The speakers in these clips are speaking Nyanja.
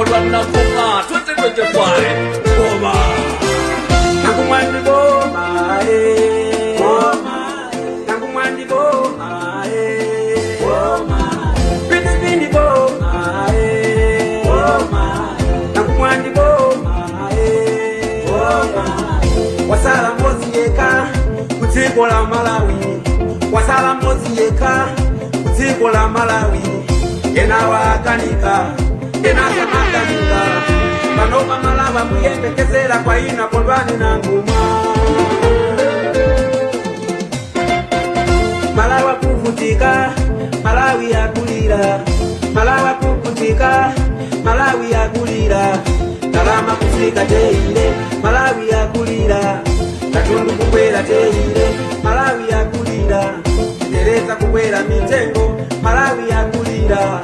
kwa nafunga 2025 Boma Nakumwandi boma Boma Nakumwandi boma Boma Pindi boma Boma Nakumwandi boma Boma Wasala mozi yeka Kutiko la Malawi Wasala mozi yeka Kutiko la Malawi Yena wakanika Yena samakanika Panoma malava muyende kezela kwa ina kondwani na nguma Malawa kufutika Malawi ya kulira Malawa kufutika Malawi ya kulira Kalama kufika teile Malawi ya kulira Katundu kukwela teile Malawi ya kulira Tereza kukwela mitengo Malawi ya kulira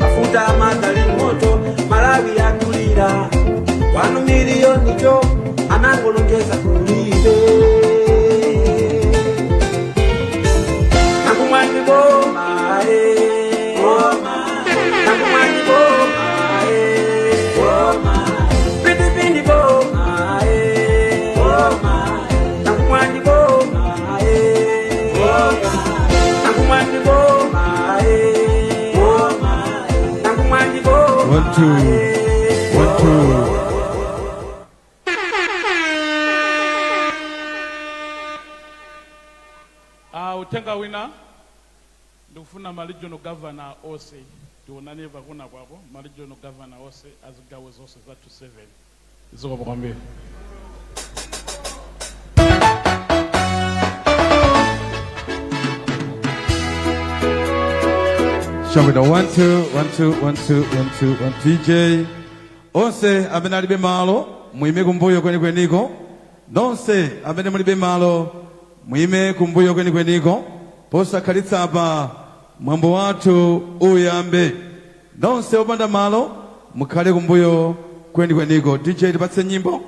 Mafuta amazali moto Malawi ya kulira 1 milioni jo anangolongeza kulibe Nakumwandi boma Boma Nakumwandi boma Boma Pindi boma Boma Nakumwandi boma Boma Nakumwandi boma Boma Nakumwandi boma 1 2 1 2 Utenga wina ndikufuna regional governor ose tionane vakuna kwapo regional governor ose azigawe zose za 27 ziko kwambie Shall we know 1 2 1 2 1 2 1 2 1 DJ Ose amene alibe malo muime kumbuyo kwenikweniko nonse amene mulibe malo muime kumbuyo kwenikweniko posakhalitsa apa mwambo wathu uyambe nonse opanda malo mukhale kumbuyo kwenikweniko DJ tipatse nyimbo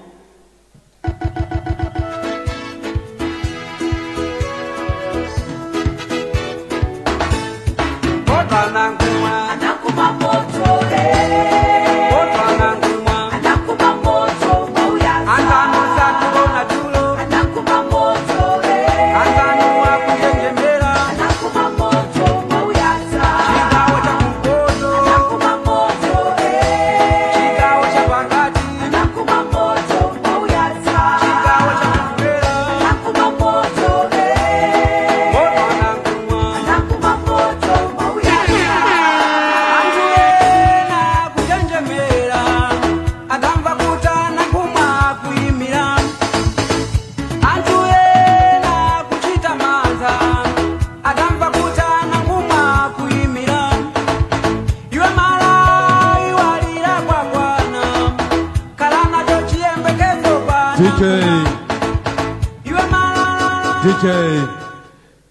DJ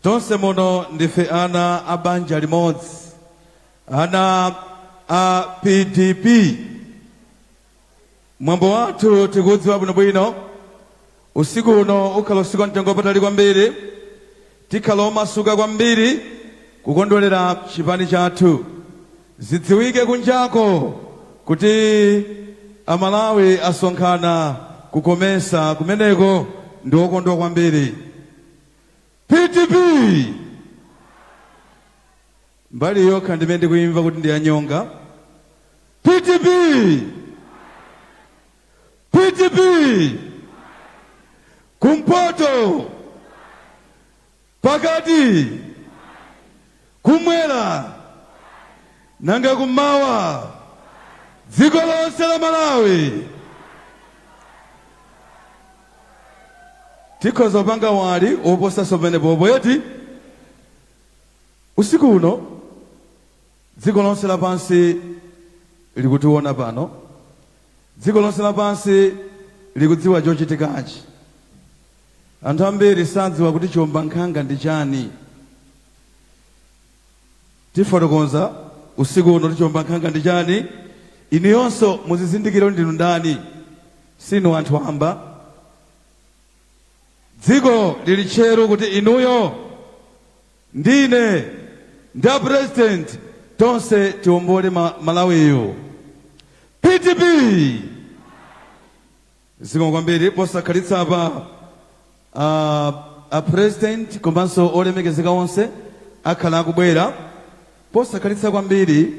tonse muno ndife ana abanja limodzi ana a PDP mwambo wathu tikudziwa bwinobwino usiku uno ukhala usiku wa mtengo wapatali kwambiri tikhala omasuka kwambiri kukondwerera chipani chathu zidziwike kunjako kuti amalawi asonkhana kukomesa kumeneko ndi okondwa kwambiri PDP mbali yokha ndimene kuimva kuti ndi anyonga PDP PDP kumpoto pakati kumwera nanga kumawa dziko lonse la Malawi tikhoza panga wali oposa somene bobo yoti usiku uno dziko lonse lapansi likutiona pano dziko lonse lapansi likudziwa chochitikachi anthu ambiri sadziwa kuti chiwombankhanga ndi chani tifotokoza usiku uno kuti chiwombankhanga ndi chani inu yonso muzizindikiro ndinu ndani sinu anthu amba dziko lili chero kuti inuyo ndine nda president tonse tiwombole Malawiyo PTP. Zikomo kwambiri posakhalitsa apa a president komanso olemekezeka onse akhala akubwera posakhalitsa kwambiri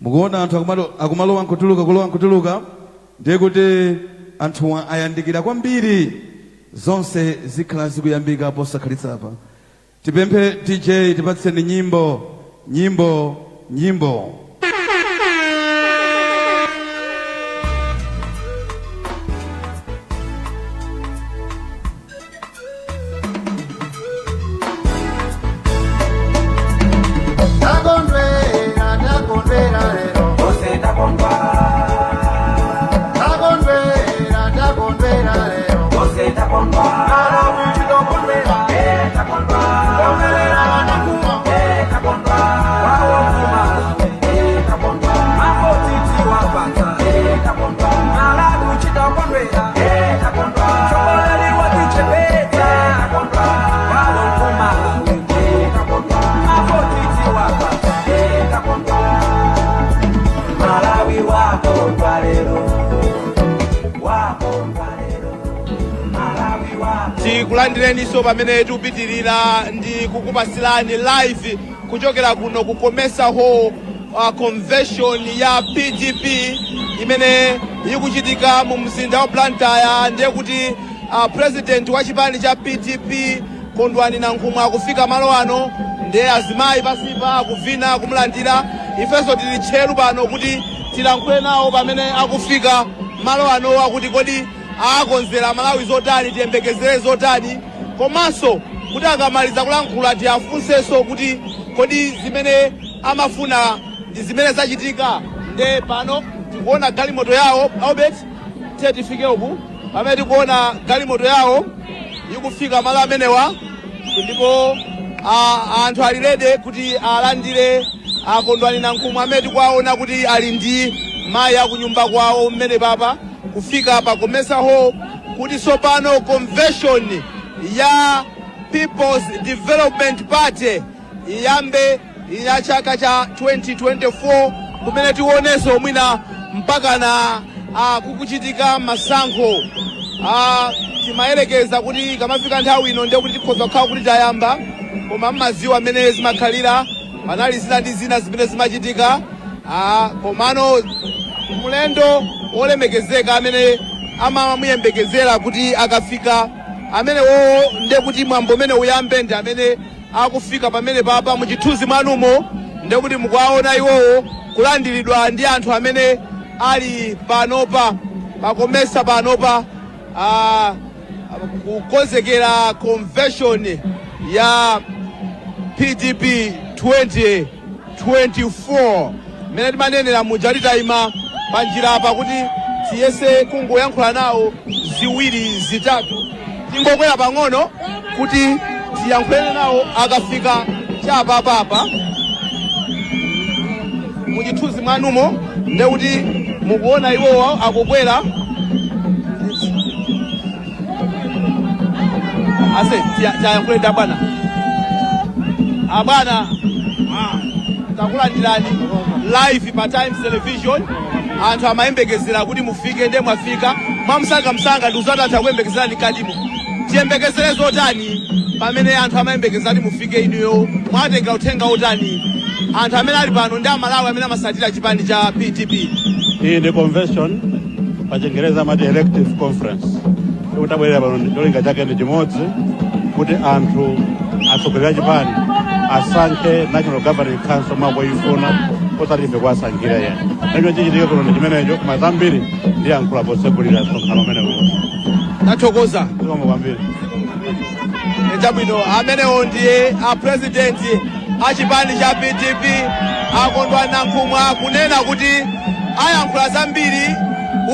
mukuona anthu akumalowa nkutuluka ndiye kuti anthu ayandikira kwambiri zonse zikhala zikuyambika posakhalitsa apa. Tipemphe DJ tipatseni nyimbo. Tikulandireni so pamene tupitirira ndi kukupasilani live kuchokera kuno kukomesa ho convention ya PTP imene ikuchitika mu mzinda wa Blantyre. Ndiye kuti president wa chipani cha PTP Kondwani Nankhumwa akufika malo ano, ndiye azimayi pasipa akuvina kumulandira. Ifenso tili tcheru pano kuti tilankhule nawo pamene akufika malo ano akuti kodi akonzera Malawi zotani, tiyembekezere zotani, komanso kuti akamaliza kulankhula tiafunsenso kuti kodi zimene amafuna ndi zimene zachitika. Nde pano tikuona galimoto yawo Albert tifike uku pamene tikuona galimoto yawo ikufika malo amenewa, ndipo anthu ali ready kuti alandire Kondwani Nankhumwa amene tikuwaona kuti ali ndi mayi akunyumba kwawo mmene papa kufika pa Komesa Hall kuti sopano convention ya People's Development Party iyambe ya chaka cha 2024 kumene tionenso mwina mpaka na kukuchitika masankho. Timayelekeza kuti kamafika nthawi ino ndiye kuti tikhoza kukhala kuti tayamba, koma mmaziwa amene zimakhalira panali zina ndi zina zimene zimachitika. Komano mulendo olemekezeka amene amamuyembekezera kuti akafika amene ndiye kuti mwambo umene uyambe ndi amene akufika pamene papa muchithunzi mwanumo, ndiye kuti mukuwaona iwowo kulandiridwa ndi anthu amene ali panopa pakomesa panopa kukonzekera convention ya PTP 2024 mene timanenera muja titayima panjira apa kuti tiyese kungoyankhula nawo ziwiri zitatu, tingokwera pang'ono kuti tiyankhulene nawo akafika chapapapa muchithunzi mwanumo. Ndiye kuti mukuona iwowo akukwera ase tiyankhulenda bwana abwana takulandirani live pa Times Television. Anthu amayembekezera kuti mufike, ndiye mwafika mwamsanga ndikuzati kuyembekezerani kadimo. Tiyembekezere zotani pamene anthu amayembekezera kuti mufike inuyo? Mwatenga uthenga otani anthu amene ali pano ndi Amalawi amene amasatira chipani cha PTP? Iyi ndi convention pa Chingereza amati elective conference, utabwerera pano cholinga chake ndi chimodzi kuti anthu atsogoleri a chipani asankhe National Governing Council mwapoyifuna osatife kwasankhira yena. Nacho chichitika kuno ndi chimenecho, koma zambiri ndi yankhula posegulira msonkhano umenewo. Nathokoza zikomo kwambiri. Chabwino amenewo ndiye president a chipani cha PTP Kondwani Nankhumwa kunena kuti ayankhula zambiri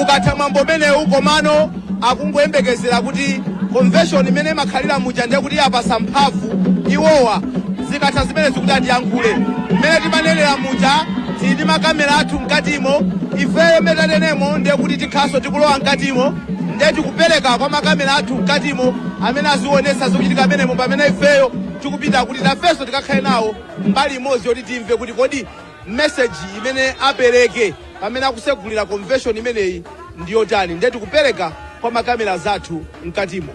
ukatha mwambo umenewu, komano akungoyembekezera kuti convention imene imakhalira muja ndiye kuti apasa mphamvu iwowa zikatha zimene zikuti atiyankhule. Mmene timanenera muja tili ndi makamera athu mkatimo, ifeyo metanenemo ndiye kuti tikhaso tikulowa mkatimo, ndiye tikupereka kwa makamera athu mkatimo amene azionesa zikuchitika amenemo pamene ifeyo tikupita kuti nafenso tikakhale nawo mbali imodzi yoti timve kuti kodi message imene apereke pamene akusegulira convention imeneyi ndiyotani ndetu kupereka kwa makamera zathu mkatimo.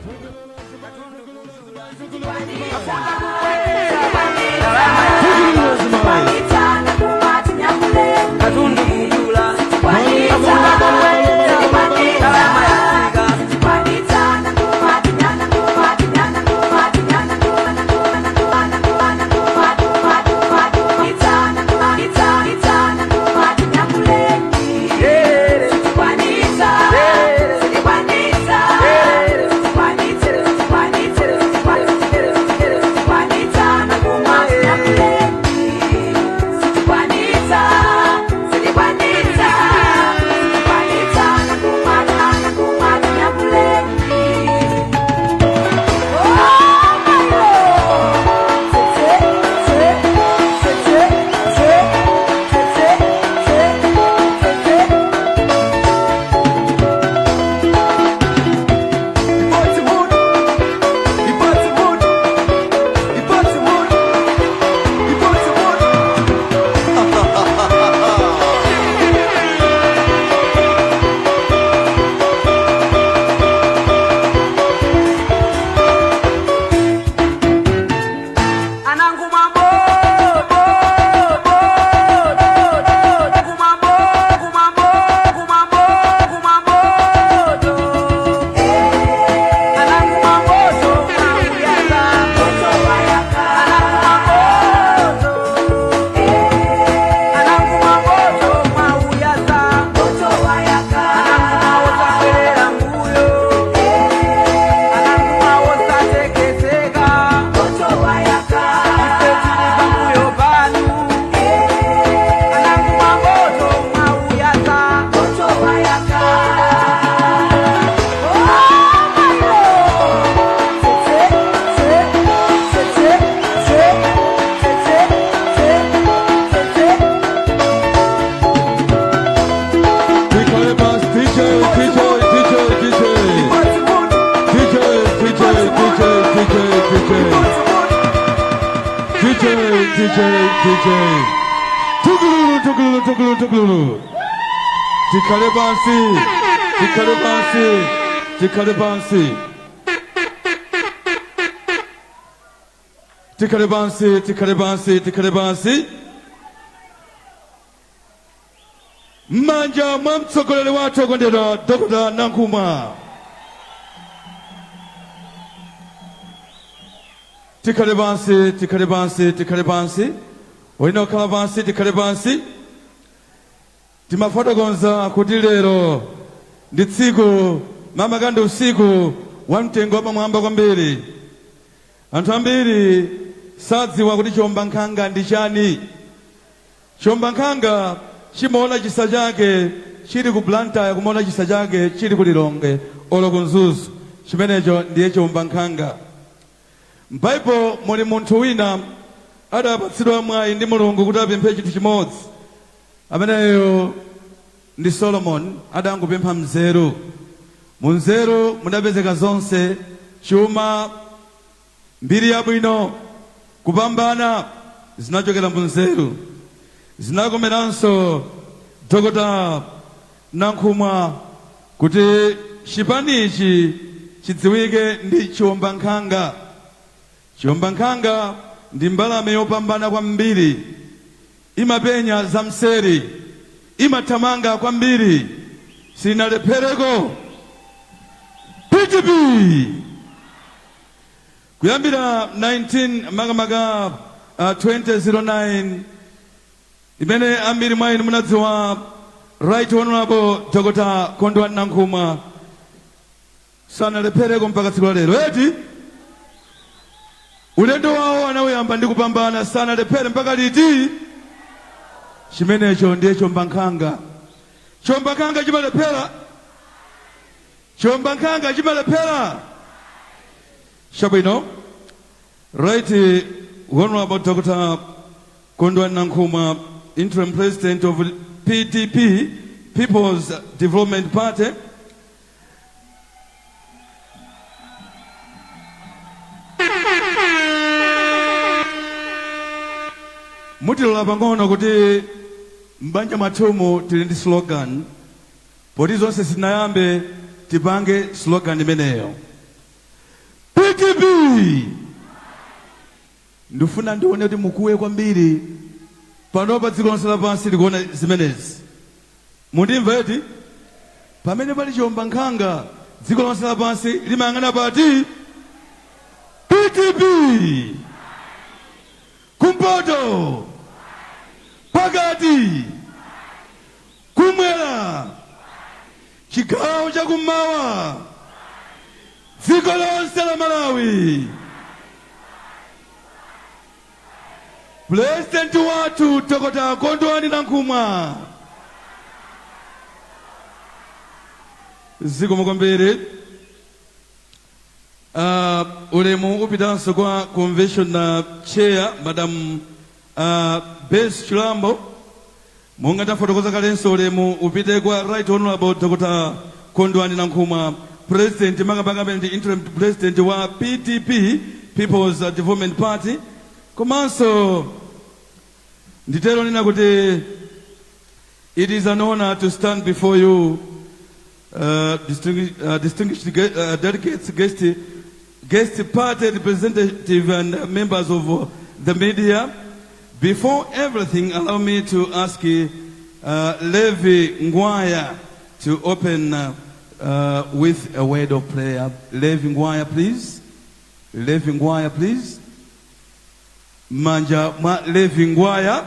DJ. Tugulu. Tikale bansi. Manja mwamtsogolele watu okondedwa Dr. Nankumwa. Tikale bansi. Oino kala bansi tikale bansi. Timafotokoza kuti lero ndi tsiku makamaka usiku wa mtengo wapamwamba kwambiri. Anthu ambiri sadziwa kuti chiwombankhanga ndi chani. Chiwombankhanga chimaona chisa chake chili ku Blantyre, kumaona chisa chake chili ku Lilongwe olo ku Nzuzu. Chimenecho ndiye chiwombankhanga. M'Baibulo muli munthu wina adapatsidwa mwayi ndi Mulungu kuti apemphe chinthu chimodzi. Ameneyo ndi Solomon, adangopempha mzeru. Munzeru mudapezeka zonse, chuma, mbiri yabwino, kupambana zinachokera munzeru. Zinakomeranso Dr. Nankumwa kuti chipanichi chidziwike ndi chiwombankhanga. Chiwombankhanga ndi mbalame yopambana kwambiri, imapenya zamseri, imathamanga kwambiri, sinalephereko. PTP kuyambira 2009 imene ambiri mwa inu munadziwa Right Honorable Dr. Kondwani Nankumwa sanalephereko mpaka tsiku lero. Eti ulendo wawo anawuyamba ndi kupambana, sanalephere mpaka liti. Chimenecho ndiye chiwombankhanga. Chiwombankhanga chimalephera. Chabwino, Right Honorable Dr. Kondwani Nankumwa, interim president of PDP, People's Development Party. Mutilola pang'ono kuti Mbanja matumu tili ndi slogan. Poti zonse sinayambe tipange slogan imeneyo. PTP! Ndufuna ndione kuti mukuwe kwambiri panopa dziko lonse lapansi likuona zimenezi. Mundimva eti? Pamene pali chiwomba nkhanga dziko lonse lapansi limayang'ana pati PTP! Kumpoto! Pakati! Kumwera! Chigawo chakummawa! Dziko lonse la Malawi! President watu Dr. Kondwani Nankhumwa. Zikomo kwambiri. Ulemu upitanso kwa convention na chair Madam Bess Chilambo. Monga tafotokoza kalenso ulemu upite kwa Right Honorable Dr. Kondwani Nankhumwa, President Magabagamente Interim President wa PTP, People's Development Party. Komanso nditero nina kuti it is an honor to stand before you, distinguished delegates, guest party representative and members of the media. Before everything, allow me to ask Levi Ngwaya to open with a word of prayer. Levi Ngwaya, please. Levi Ngwaya, please. Manja ma Levi Ngwaya.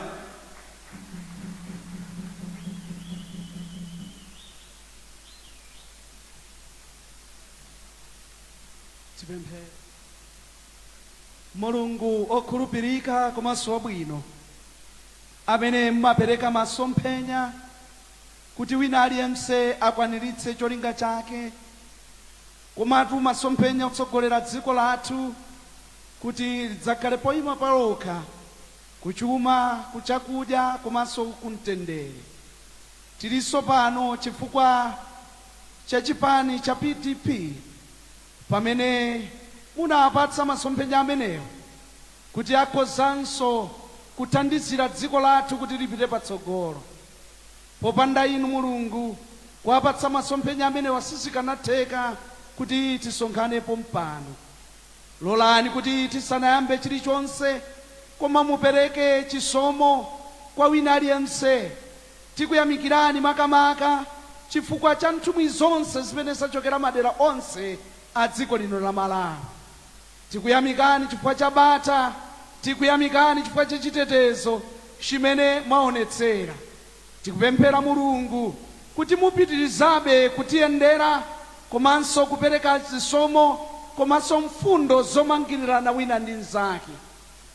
Mulungu okhulupirika komanso wabwino amene mmapereka masomphenya kuti wina aliyense akwaniritse cholinga chake, komatu masomphenya otsogolera dziko lathu kuti lidzakhale poyima palokha kuchuma, kuchakudya komanso kumtendere. Tilinso pano chifukwa cha chipani cha PTP pamene munapatsa masomphenya amenewo kuti akhozanso kuthandizira dziko lathu kuti lipite patsogolo. Popanda inu Mulungu kuwapatsa masomphenya amenewa sizikanatheka kuti tisonkhanepo mpano. Lolani kuti tisanayambe chilichonse koma mupereke chisomo kwa wina aliyense. Tikuyamikirani makamaka chifukwa cha nthumwi zonse zimene zachokera madera onse a dziko lino la Malawi. Tikuyamikani chifukwa cha bata, tikuyamikani chifukwa cha chitetezo chimene mwaonetsera. Tikupemphera Mulungu kuti mupitirizabe kutiyendera komanso kupereka chisomo komanso mfundo zomangirirana wina ndi mnzake.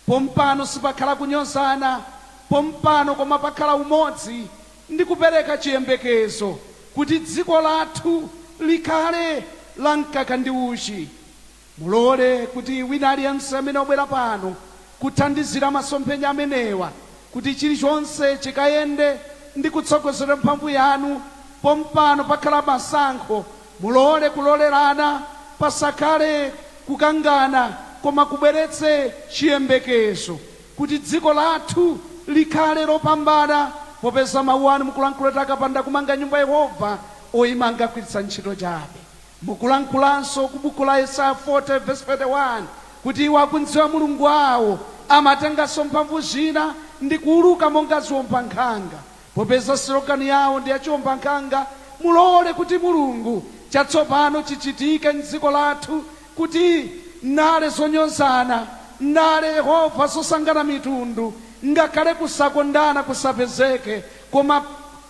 Pompano sipakhala kunyozana, pompano koma pakhala umodzi ndi kupereka chiyembekezo kuti dziko lathu likhale la mkaka ndi uchi. Mulole kuti wina aliyense amene obwera pano kuthandizira masomphenya amenewa kuti chilichonse chikayende ndi kutsogozera mphamvu yanu. Pompano pakhala masankho, mulole kulolerana, pasakhale kukangana, koma kubweretse chiyembekezo kuti dziko lathu likhale lopambana. Popeza mawu anu mukulankhula takapanda kumanga nyumba Yehova oyimanga kugwiritsa ntchito chabe. Mukulankhulanso ku buku la Yesaya 40 verse 41 kuti iwo akundziwa Mulungu wawo amatenganso mphamvu zina ndi kuuluka monga ziwomba nkhanga. Popeza slogani yawo ndi yachiwomba nkhanga, mulole kuti Mulungu chatsopano chichitike m'dziko lathu kuti nale zonyozana, nale Yehova zosangana mitundu, ngakhale kusakondana kusapezeke, koma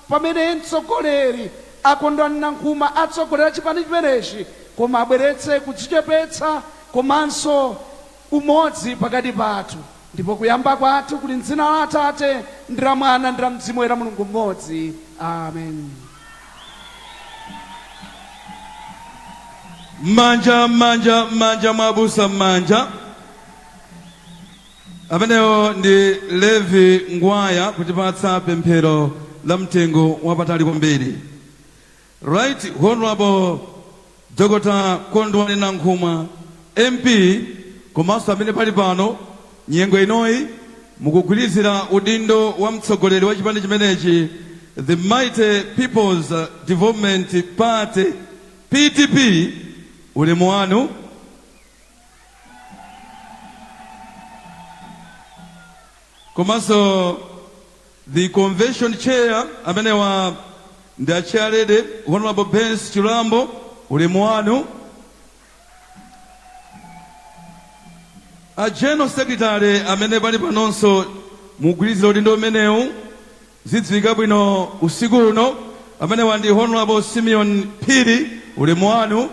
pamene mtsogoleri Akondwani Nankhumwa atsogolera chipani chimenechi, koma abweretse kudzichepetsa komanso umodzi pakati pathu. Ndipo kuyamba kwathu kuli m'dzina la Atate ndi la Mwana ndi la Mzimu Woyera, Mulungu mmodzi. Amen. Manja mwabusa manja. Amenewo ndi Levi Ngwaya kutipatsa pemphero la mtengo wapatali kwambiri. Right Honorable Dr. Kondwani Nankhumwa MP komanso amene pali pano nyengo inoyi mukugwirizira udindo wa mtsogoleri wa chipani chimenechi, the Mighty People's Development Party PTP, ulemu wanu. Komanso the convention chair amene wa ndi chairlady Honorable Benz Chilambo, ulemu wanu. A general secretary amene bali panonso mugwirizira udindo umenewu zidziwika bwino usiku uno amene wandi Honorable Simeon Phiri, ulemu wanu.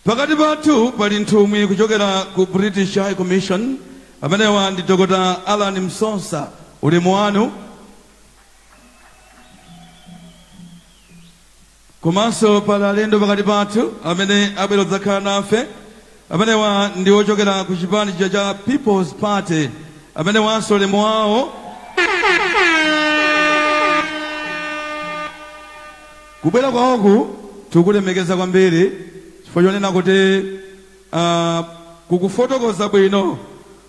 Pakati pathu pali nthumwi kuchokera ku British High Commission amene wandi Dr. Alan Msonsa, ulemu wanu. Komanso pali alendo pakati pathu amene abwera kudzakhala nafe amene wa ndi ochokera ku chipani cha People's Party amene wanso ulemu wawo. Kubwera kwawoku tikulemekeza kwambiri chifukwa chonena kuti kukufotokoza bwino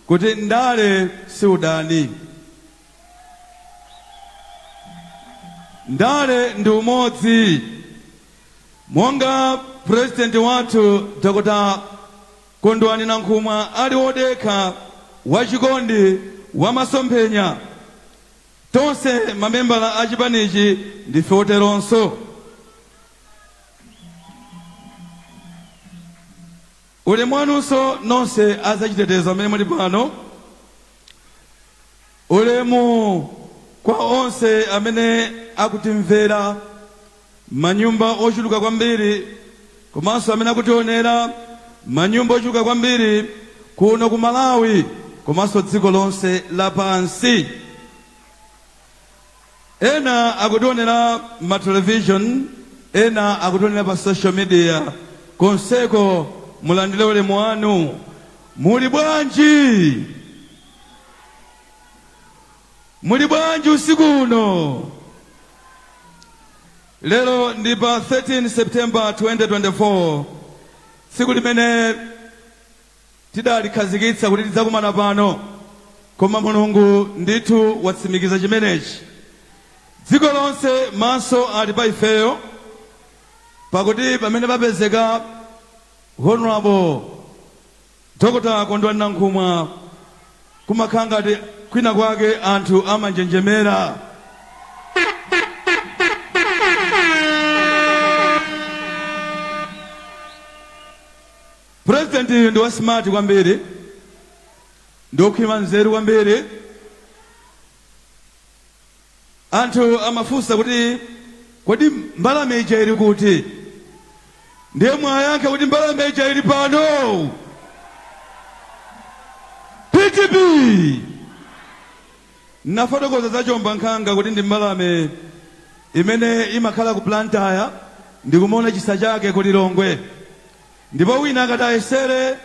kuti ndale si udani, ndale ndi umodzi. Monga president wathu Dr. Kondwani Nankhumwa ali wodekha wachikondi wa masomphenya, tonse mamembala a chipanichi ndife oteronso. Ulemu wanunso nonse azachitetezo amene muli pano. Ulemu kwa onse amene akutimvera manyumba ochuluka kwambiri, komanso amene akutionera manyumba ochuluka kwambiri kuno ku Malawi komanso dziko lonse lapansi. Ena akutionera ma television, ena akutionera pa social media. Konseko mulandire ulemu wanu. Muli bwanji? Muli bwanji usiku uno? Lero ndi pa 13 September 2024, tsiku limene tidalikhazikitsa kuti tidzakumana pano, koma Mulungu ndithu watsimikiza chimenechi. Dziko lonse maso ali pa ifeyo, pakuti pamene papezeka Honorable Dr. Kondwani Nankhumwa kumakhala ngati kwina kwake anthu amanjenjemera. President ndi wa smart kwambiri, ndi okhwima nzeru kwambiri. Anthu amafunsa kuti kodi mbalame ija ili kuti? Ndiye mwayankha kuti mbalame ija ili pano. PTP nafotokoza za Chomba Nkhanga kuti ndi mbalame imene imakhala ku Blantyre, ndikumona chisa chake ku Lilongwe. Ndipo wina akati ayesere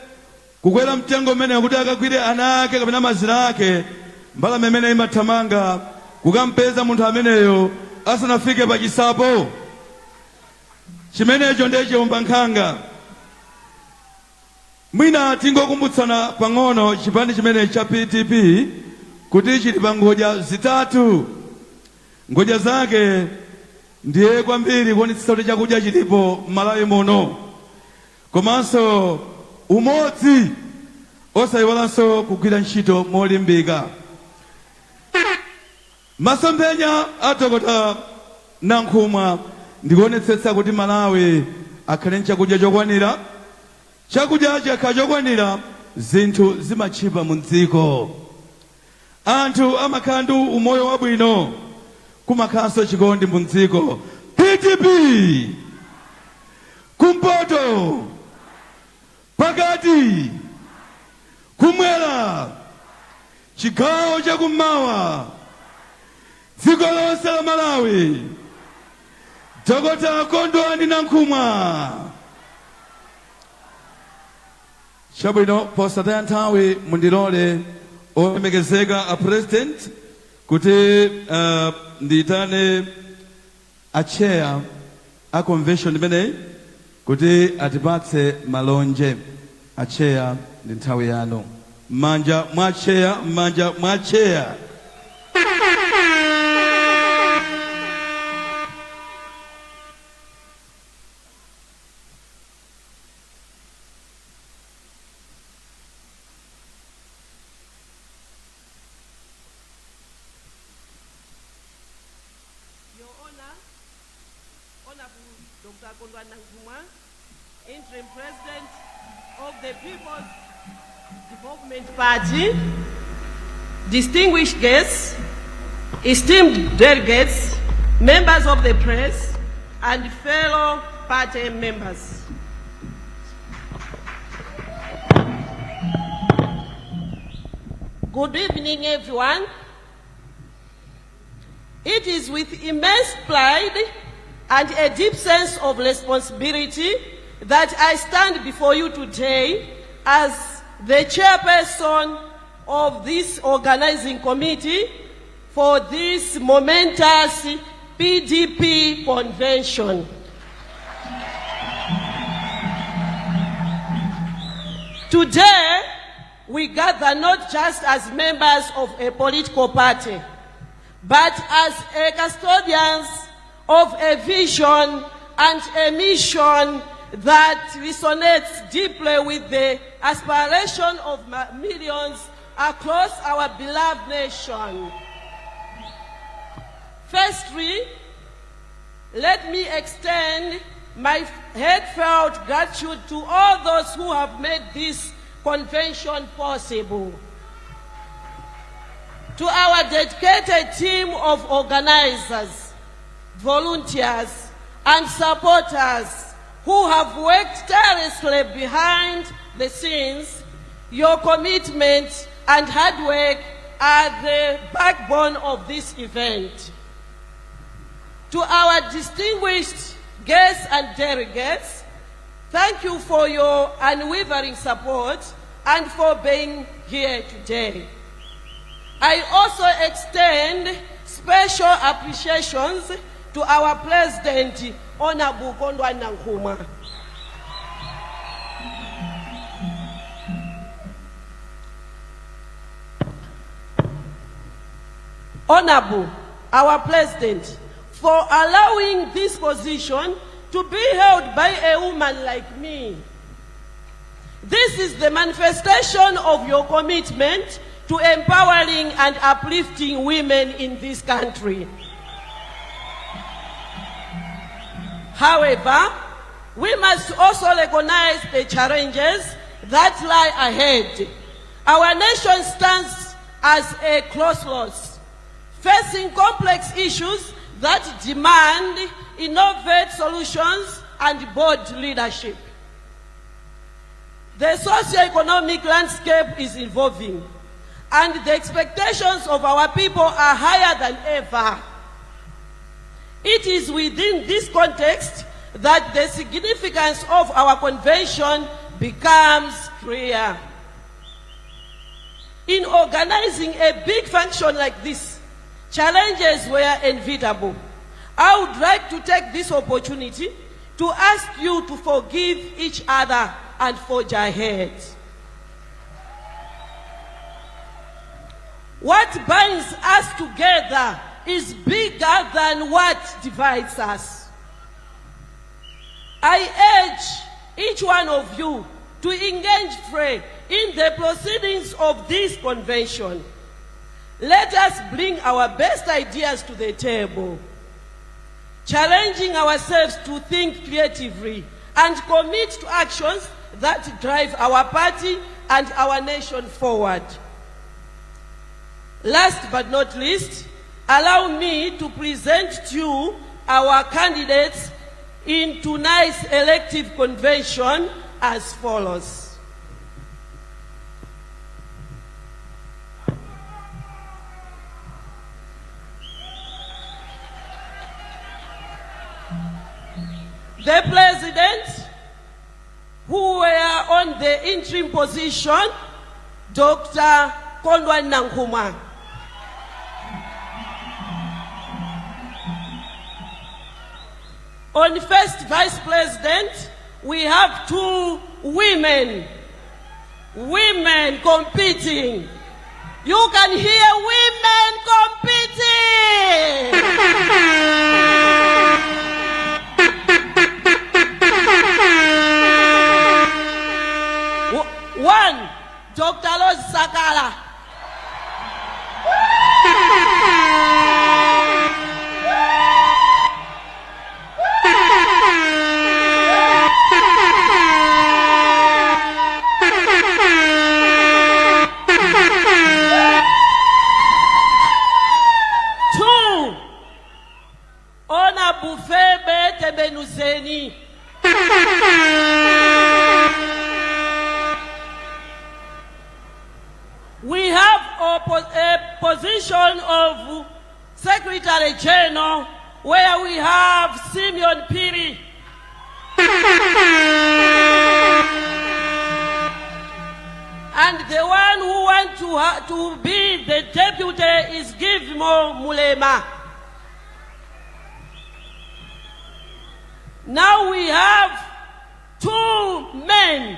kukwera mtengo umene kuti akagwire ana ake kapena mazira ake, mbalame imene imathamanga kukampeza munthu ameneyo asanafike pa chisapo. Chimenecho ndiye Chomba Nkhanga. Mwina tingokumbutsana pang'ono chipani chimene cha PTP kuti chili pa ngodya zitatu. Ngodya zake ndiye kwambiri kuonetsetsa kuti chakudya chilipo m'Malawi muno, komanso umodzi, osayiwalanso kugwira ntchito molimbika. Masomphenya a Dr. Nankhumwa ndikuonetsetsa kuti Malawi akhale chakudya chokwanira. Chakudya chikakhala chokwanira, zinthu zimatchipa mu dziko, anthu amakhala ndi umoyo wabwino, kumakhalanso chikondi mu dziko. PTP kumpoto, pakati, kumwera, chigawo chakummawa, dziko lonse la Malawi, Dr. Kondwani Nankhumwa. Chabwino posataya nthawi mundilole olemekezeka a president kuti ndiyitane a chair a convention imeneyi kuti atipatse malonje. A chair ndi nthawi yanu. Manja mwacheya, manja mwacheya. Your Honor, Honorable Dr. Kondwana Nkrumah, Interim President of the People's Development Party, distinguished guests, esteemed delegates, members of the press, and fellow party members. Good evening, everyone. It is with immense pride and a deep sense of responsibility that I stand before you today as the chairperson of this organizing committee for this momentous PDP convention. Today, we gather not just as members of a political party, but as a custodians of a vision and a mission that resonates deeply with the aspiration of millions across our beloved nation. Firstly, let me extend my heartfelt gratitude to all those who have made this convention possible. To our dedicated team of organizers, volunteers, and supporters who have worked tirelessly behind the scenes, your commitment and hard work are the backbone of this event. To our distinguished guests and delegates, thank you for your unwavering support and for being here today. I also extend special appreciations to our President, Honorable Kondwana Nkrumah. Honorable, our President, for allowing this position to be held by a woman like me. This is the manifestation of your commitment to empowering and uplifting women in this country. However, we must also recognize the challenges that lie ahead. Our nation stands as a crossroads, facing complex issues that demand innovative solutions and bold leadership. The socio-economic landscape is evolving, and the expectations of our people are higher than ever. It is within this context that the significance of our convention becomes clear. In organizing a big function like this, challenges were inevitable. I would like to take this opportunity to ask you to forgive each other and forge ahead. What binds us together is bigger than what divides us. I urge each one of you to engage fully in the proceedings of this convention. Let us bring our best ideas to the table, challenging ourselves to think creatively and commit to actions that drive our party and our nation forward. Last but not least, allow me to present to you our candidates in tonight's elective convention as follows. The President, who were on the interim position, Dr. Kondwana Nkrumah. On first Vice President, we have two women, women competing. You can hear women competing. One, Dr. Rose Sakala. Two, Ona Bufebe Tebenuzeni. We have a position of Secretary General where we have Simeon Piri. And the one who wants to be the deputy is Givmo Mulema. Now we have two men,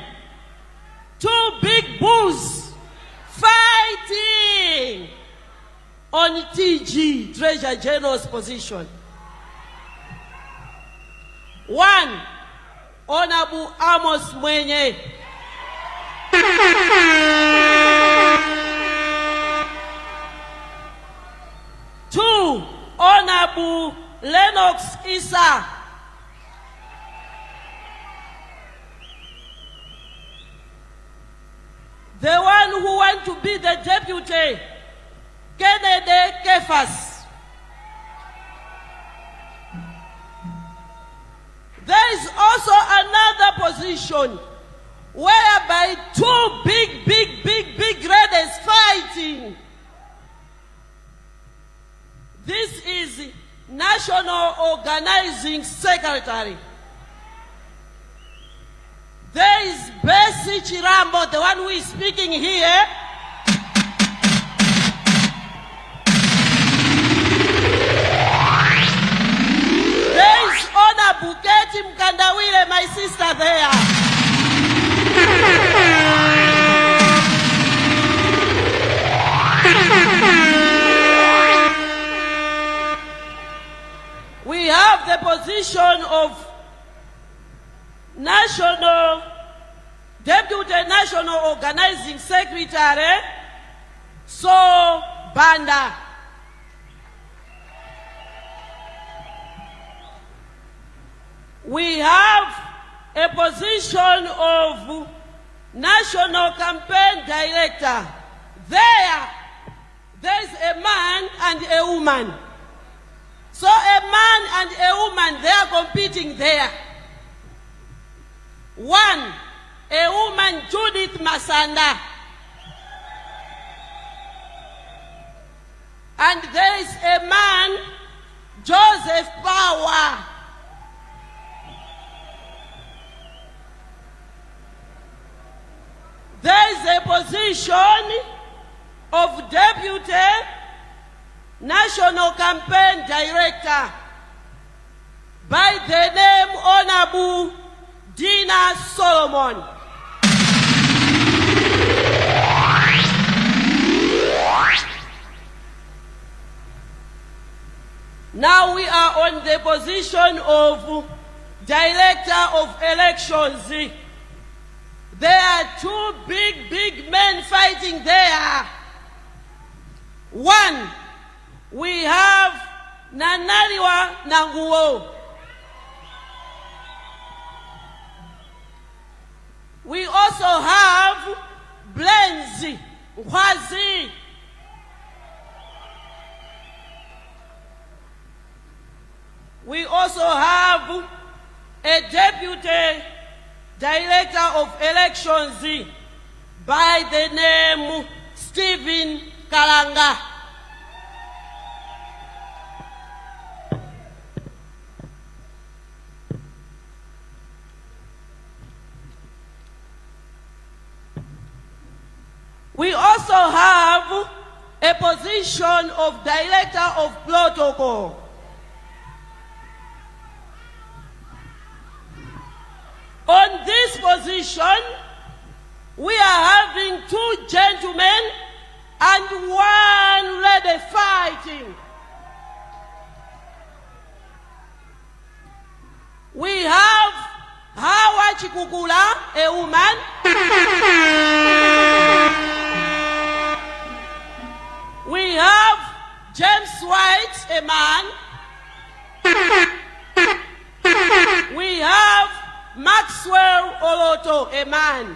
two big bulls fighting on TG, Treasurer General's position. One, Honorable Amos Mwenye. Two, Honorable Lennox Issa. The one who wants to be the deputy, Kennedy Kefas. There is also another position whereby two big raiders fighting. This is National Organizing Secretary. There is Bessie Chirambo, the one who is speaking here. There is Ona Buketi Mkandawile, my sister there. We have the position of Deputy National Organizing Secretary, So Banda. We have a position of National Campaign Director. There is a man and a woman. So a man and a woman, they are competing there. One, a woman, Judith Masanda. And there is a man, Joseph Power. There is a position of Deputy National Campaign Director by the name Honorable Dina Solomon. Now we are on the position of Director of Elections. There are two big men fighting there. One, we have Nanariwa Nanguo. We also have Blenzi Hwazi. We also have a Deputy Director of Elections by the name Stephen Kalanga. We also have a position of Director of Protocol. On this position, we are having 2 gentlemen and 1 lady fighting. We have Hawa Chikukula, a woman. We have James White, a man. We have Maxwell Oloto, a man.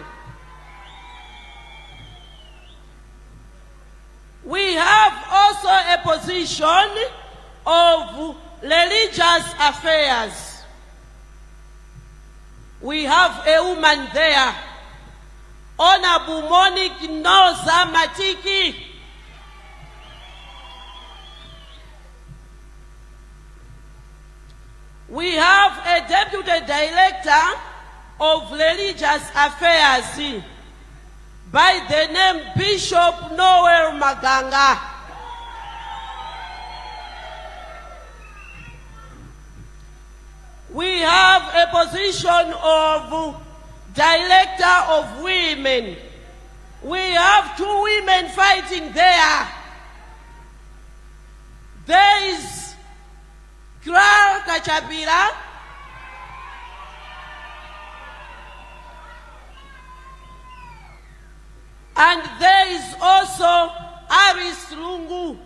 We have also a position of religious affairs. We have a woman there, Honorable Monique Noza Matiki. We have a Deputy Director of Religious Affairs by the name Bishop Noel Maganga. We have a position of Director of Women. We have 2 women fighting there. There is Clara Kachabira and there is also Aris Lungu.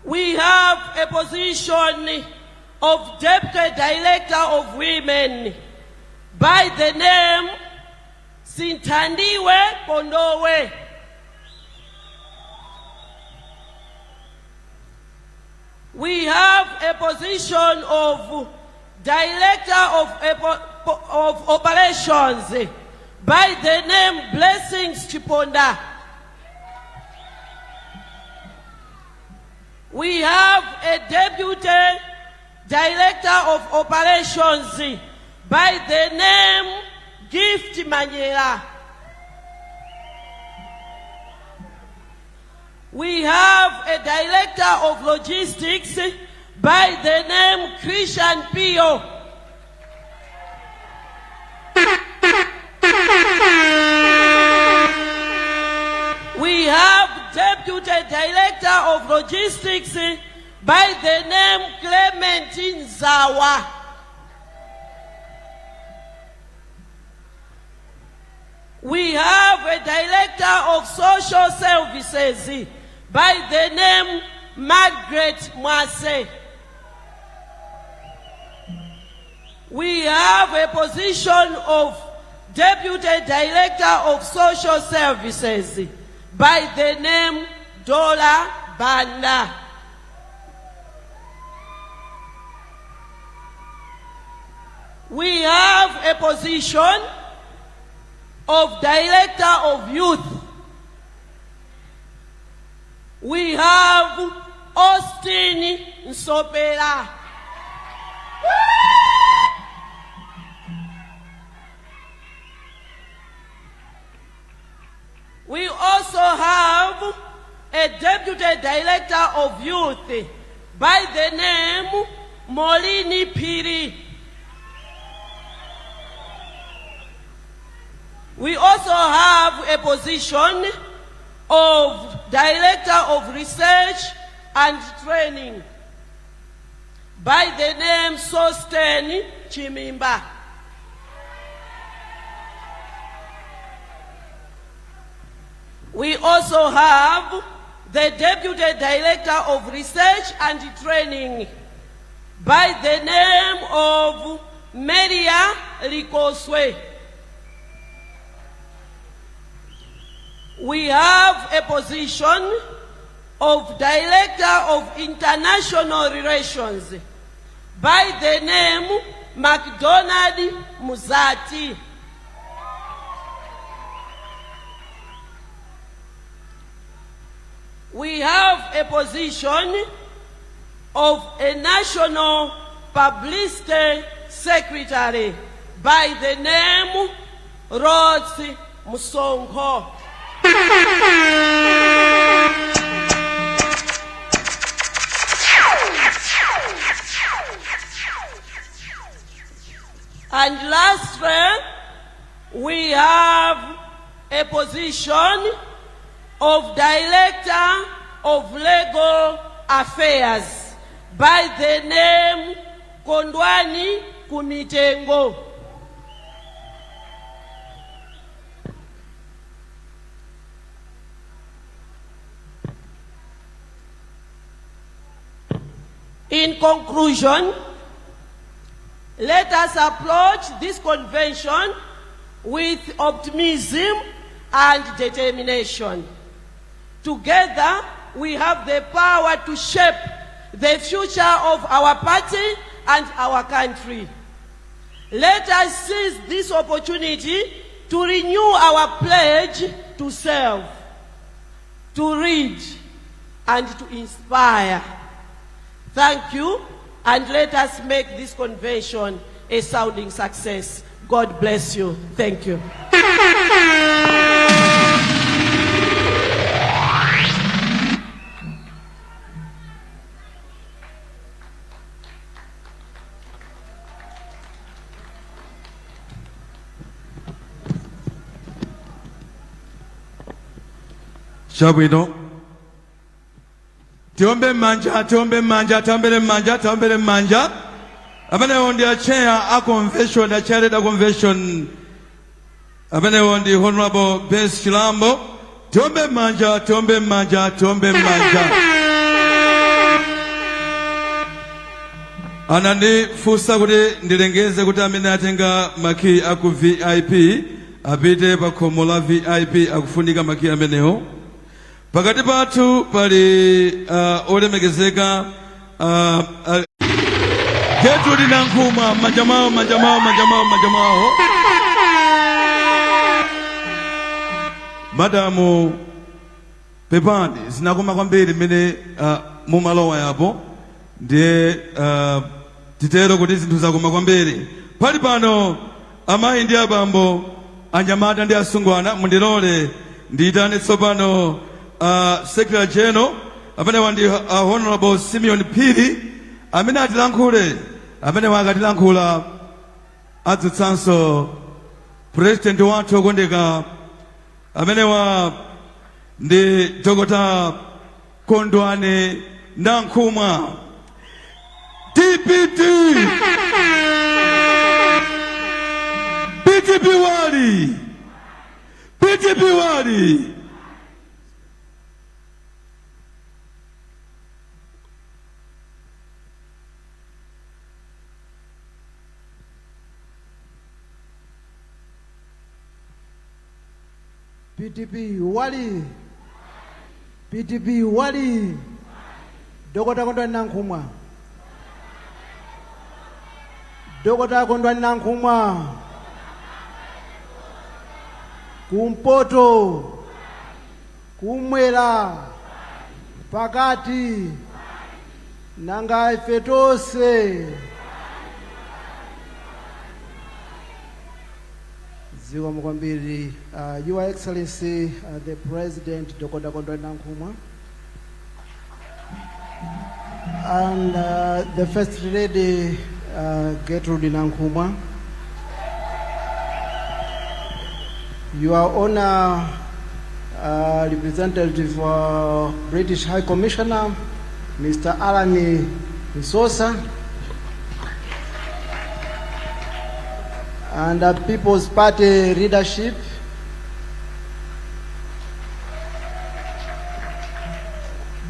We have a position of Deputy Director of Women by the name Sintandiwe Pondowe. We have a position of Director of Operations by the name Blessings Chiponda. We have a Deputy Director of Operations by the name Gift Manyela. We have a Director of Logistics by the name Christian Pio. We have Deputy Director of Logistics by the name Clementine Zawa. We have a Director of Social Services by the name Margaret Mwase. We have a position of Deputy Director of Social Services by the name Dola Banda. We have a position of Director of Youth. We have Austin Nsopela. We also have a Deputy Director of Youth by the name Molini Piri. We also have a position of Director of Research and Training by the name Sosten Chimimba. We also have the Deputy Director of Research and Training by the name of Maria Likoswe. We have a position of Director of International Relations by the name McDonald Muzati. We have a position of a National Publicity Secretary by the name Rhodes Musongo. And lastly, we have a position of Director of Legal Affairs by the name Kondwani Kumitengo. In conclusion, let us approach this convention with optimism and determination. Together, we have the power to shape the future of our party and our country. Let us seize this opportunity to renew our pledge to serve, to read, and to inspire. Thank you, and let us make this convention a sounding success. God bless you. Thank you. Chabwino. Tiombe manja, tiombe manja, tambele manja, tambele manja. Abane wondi a chair a convention, a chair a convention. Abane wondi Honorable Bess Chilambo. Tiombe manja, tiombe manja, tiombe manja. Anandi fursa kuti ndilengeze kuti amene atenga maki aku VIP apite pa khomo la VIP akufunika maki amenewo. Pakati pathu pali olemekezeka Gertrude Nankhumwa majamao. Madamu Pepani zinakoma kwambiri mmene mumalowa yapo ndiye titero kuti zinthu zakoma kwambiri. Pali pano amayi ndi abambo anyamata ndi asungwana mundilole ndiyitane tsopano Secretary General amene wandi Honorable Simeon Phiri amene atilankhule amene wakatilankhula adzutsanso President wathu okondeka amene wa ndi Dr. Kondwani Nankhumwa DPT PTP wali PTP wali Dr. Kondwani Nankhumwa Dr. Kondwani Nankhumwa kumpoto kumwera pakati nanga ife tonse ziwa mkwambiri Your Excellency the President Dr. Kondwani Nankhumwa and the First Lady Gertrude Nankhumwa, Your Honor Representative British High Commissioner Mr. Alani Nsosa, and People's Party leadership,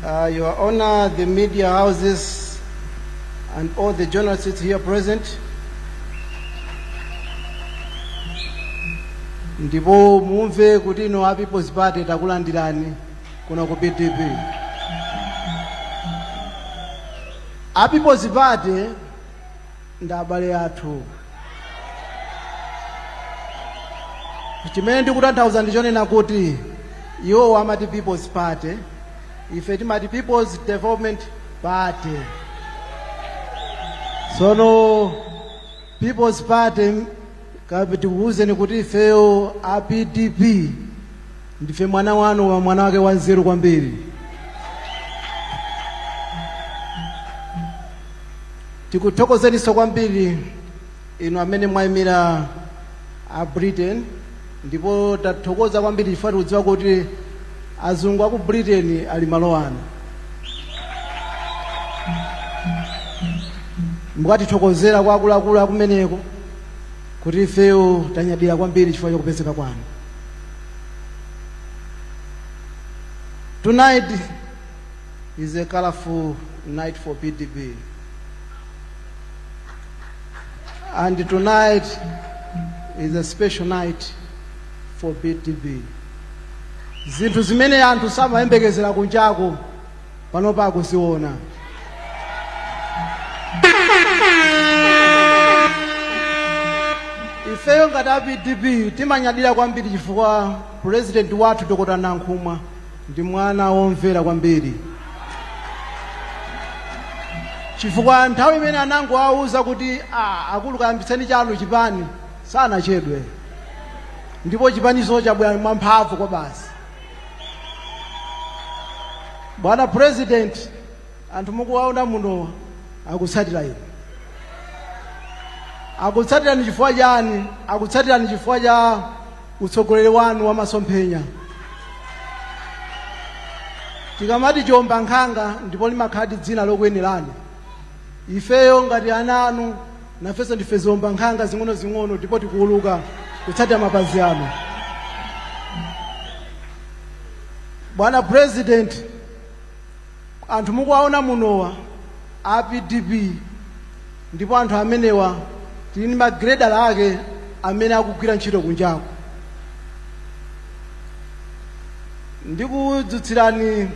Your Honor, the media houses and all the journalists here present, ndipo mumve kuti ino a People's Party takulandirani kuna ku PTP. A People's Party ndi abale athu. Chimene ndikutanthauza ndichonena kuti iwo amati People's Party, ife timati People's Development Party. Sono People's Party kapiti kuuzeni kuti ifeyo a PTP ndife mwana wanu wa mwana wake wanzeru kwambiri. Tikuthokozeniso kwambiri inu amene mwayimira a Britain, ndipo tathokoza kwambiri chifukwa tikudziwa kuti azungu aku Britain ali malo ano. Mukatithokozera kwa akuluakulu akumeneko kuti ifeyo tanyadira kwambiri chifukwa chakupezeka kwanu. Tonight is a colorful night for PDP. And tonight is a special night for PDP. Zinthu zimene anthu samayembekezera kunjako panopa akuziona. Ifeyo ngati a PDP timanyadira kwambiri chifukwa president wathu Dr. Nankhumwa ndi mwana womvera kwambiri. Chifukwa nthawi imene anango awuza kuti akulu kayambitseni chalo chipani sanachedwe, ndipo chipaniso chabwera mwamphamvu kwa basi. Bwana president, anthu mukuwaona muno akutsatira inu. Akutsatirani chifukwa chani? Akutsatirani chifukwa cha utsogoleri wanu wa masomphenya. Tikamati chomba nkhanga ndipo limakhala dzina lokwenerani. Ifeyo ngati ana anu nafenso ndife zomba nkhanga zing'ono ndipo tikuuluka kutsatira mapazi anu. Bwana president, anthu mukuwaona munowa a PDP, ndipo anthu amenewa tili ndi magredala ake amene akugwira ntchito kunjako. Ndikudzutsirani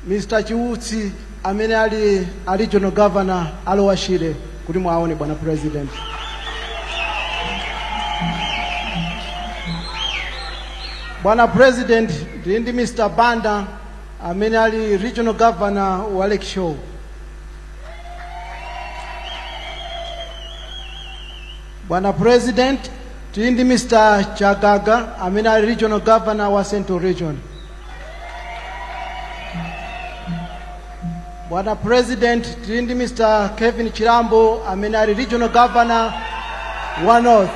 Mr. Chiutsi amene ali a regional governor alowashire kuti mwaone bwana president. Bwana president, ndili ndi Mr. Banda amene ali regional governor wa Lake Shore. Bwana president, tili ndi Mr. Chagaga amene ali regional governor wa Central Region. Bwana president, tili ndi Mr. Kevin Chirambo amene ali regional governor wa North.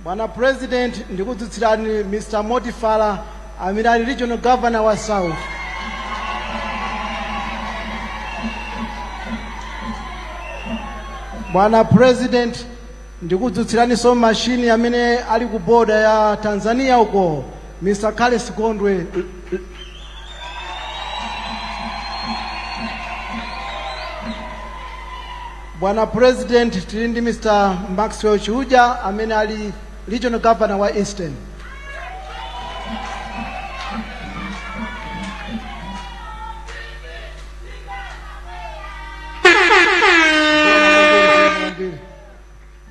Bwana president, ndikudzutsirani Mr. Motifala amene ali regional governor wa South. Bwana president, ndikudzutsirani so machine amene ali ku border ya Tanzania uko, Mr. Kales Gondwe. Bwana president, tili ndi Mr. Maxwell Chiuja amene ali regional governor wa Eastern.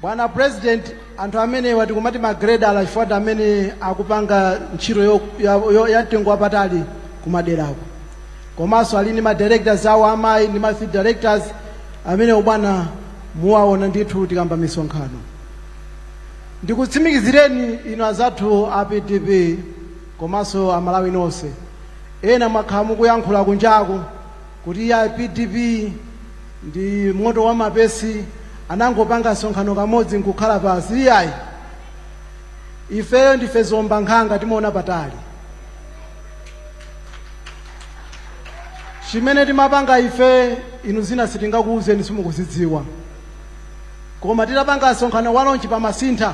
Bwana president, anthu amene watikumati magredala chifukwa amene akupanga ntchito ya mtengo wapatali kumaderako. Komanso ali ndi ma directors awo amayi ndi ma field directors amene bwana muwaona ndithu tikamba misonkhano. Ndikutsimikizireni inu azathu a PDP komanso amalawi nonse. Ena mwakhala mukuyankhula kunjako kuti ya PDP ndi moto wa mapesi anangopanga sonkhano kamodzi nkukhala pasi. Iyayi, ifeyo ndife zomba nkhanga timaona patali. Chimene timapanga ife inu zina sitingakuwuzeni simukuzidziwa. Koma titapanga sonkhano walonchi pa masintha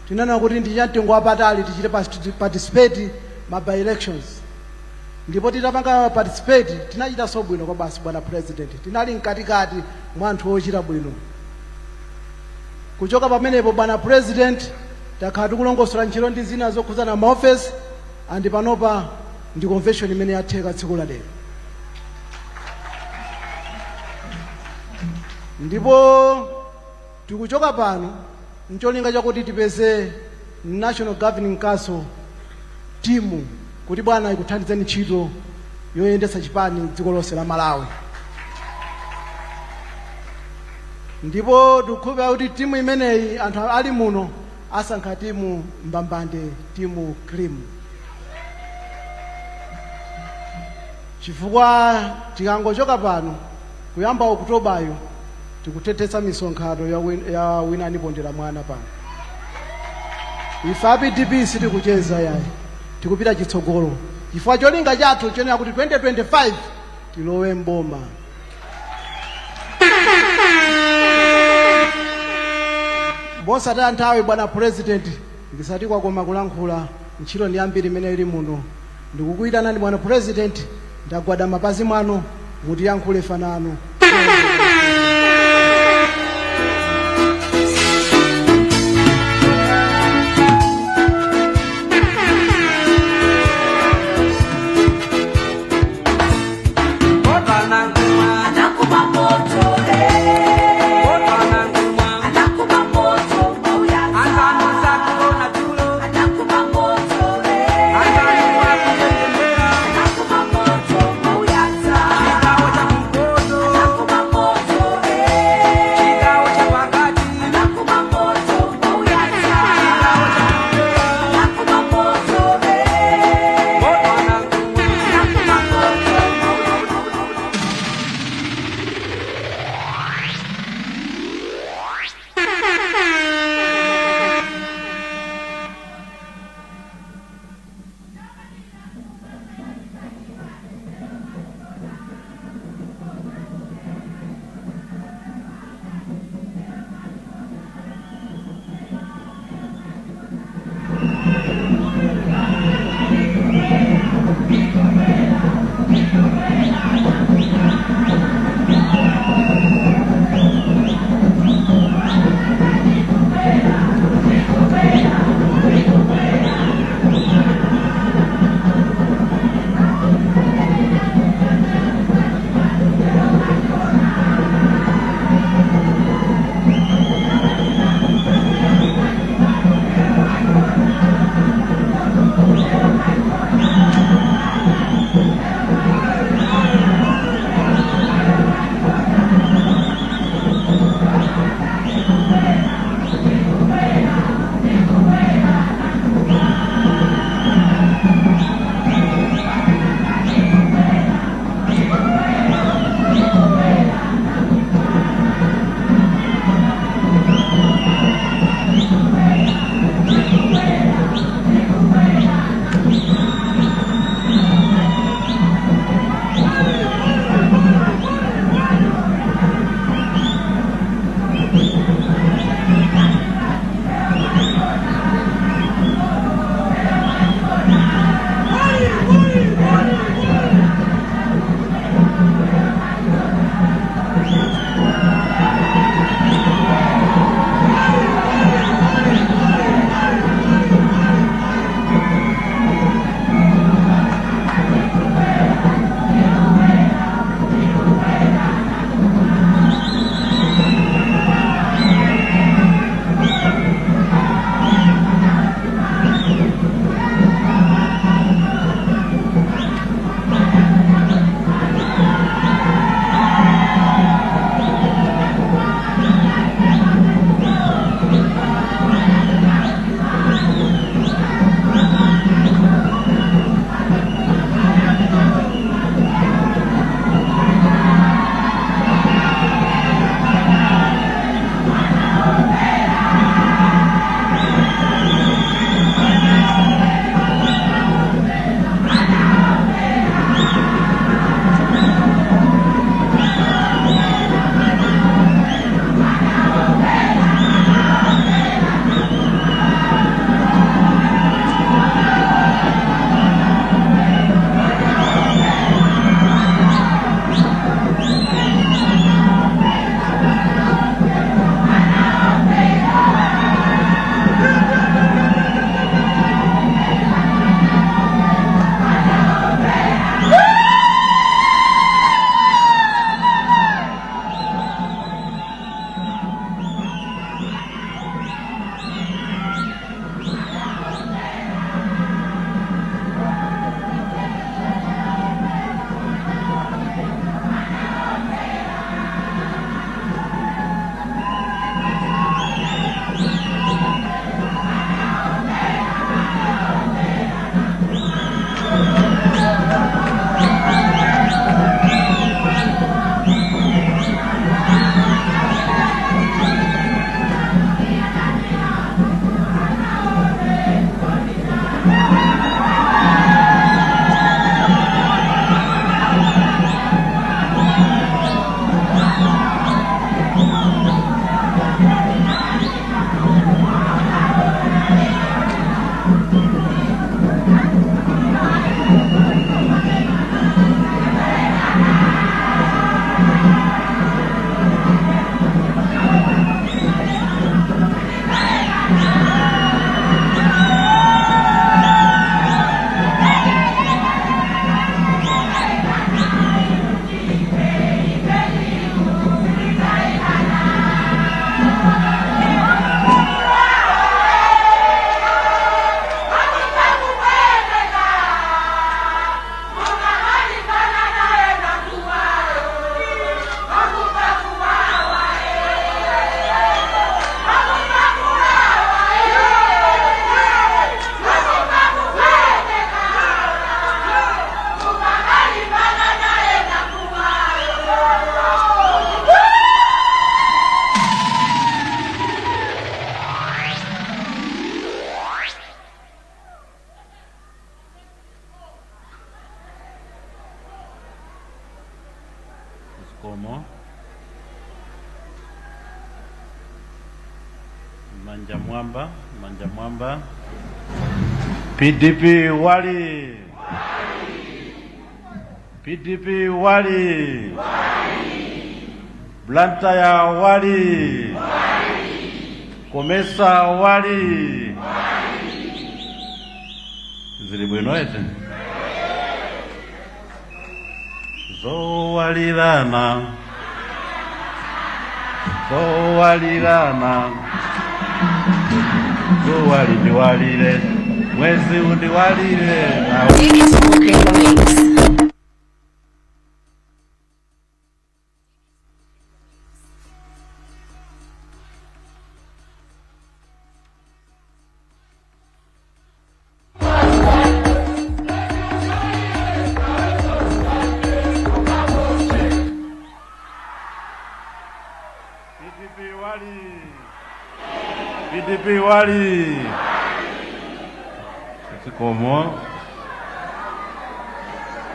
tinanena kuti ndi chamtengo wapatali tichite participate ma by elections. Ndipo titapanga participate tinachita so bwino kwa basi bwana president. Tinali mkatikati mwa anthu ochita bwino. Kuchoka pamenepo bwana president takhala tikulongosola ntchito ndi zina zokhuzana ma office andi panopa ndi convention imene yatheka tsiku la lero. Ndipo tikuchoka pano ncholinga chakuti tipeze National Governing Council timu kuti bwana ikuthandizeni ntchito yoyendesa chipani dziko lonse la Malawi. Ndipo tikupempha kuti timu imeneyi anthu ali muno asankha timu mbambande, timu cream. Chifukwa tikangochoka pano kuyamba Oktobayo tikutetesa misonkhano ya Winani Pondera Mwana pano. Ife PDP sitikucheza yayi, tikupita chitsogolo chifukwa cholinga chathu chonena kuti 2025 tilowe mboma. Mbosataya nthawi bwana president ndisati kwakoma kulankhula ntchito ndi ambiri imene ili muno. Ndikukuyitanani bwana president, ndagwada mapazi mwanu mutiyankhule fanano. Manja mwamba. PDP wali. PDP wali. Blantyre wali. Komesa wali. Zili bwino ete. Zowalirana. Ndiwalire. Mwezi undiwalire. PDP wali. Sikomo.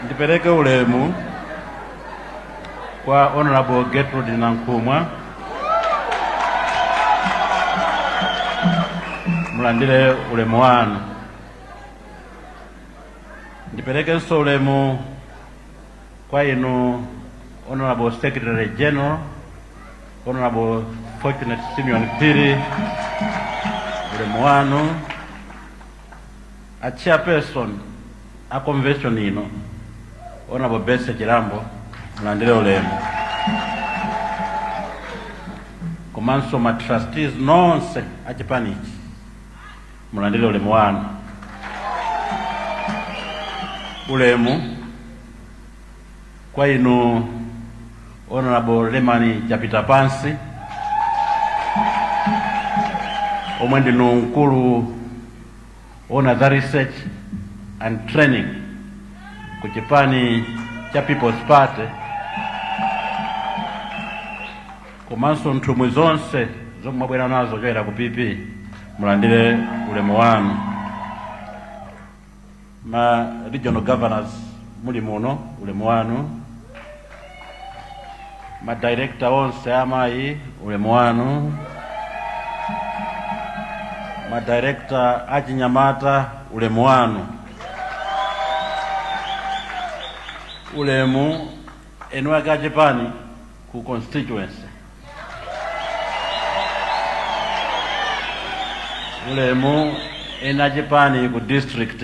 Ndipeleke ulemu kwa Honorable Gertrude Nankumwa. Mulandile ulemu wanu. Ndipeleke ulemu kwa inu Honorable Secretary General Honorable Fortunate Simeon Piri ulemu wanu. A chairperson a convention ino Honorable Bese Chirambo mulandile ulemu. Komanso ma trustees nonse a chipanichi mulandile ulemu wanu. Ulemu kwa inu Honorable Lemani Japita Pansi omwe ndinu nkulu ona the research and training ku chipani cha People's Party. Komanso nthumwi zonse zomwe mwabwera nazo choyera ku PP mulandire ulemu wanu. Ma regional governors muli muno ulemu wanu. Ma director onse amayi ulemu wanu. Ma director achinyamata ulemu wanu. Ulemu enwa kachipani ku constituency. Ulemu enachipani ku district.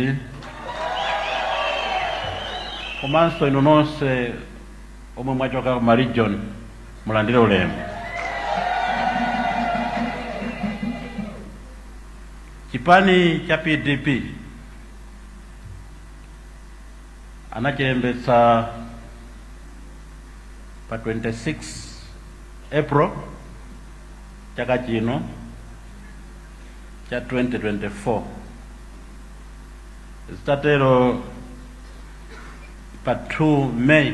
Komanso inu nonse omwe mwachoka ku region mulandire ulemu. Chipani cha PDP anachilembetsa pa 26 April chaka chino cha 2024. Zitatero pa 2 May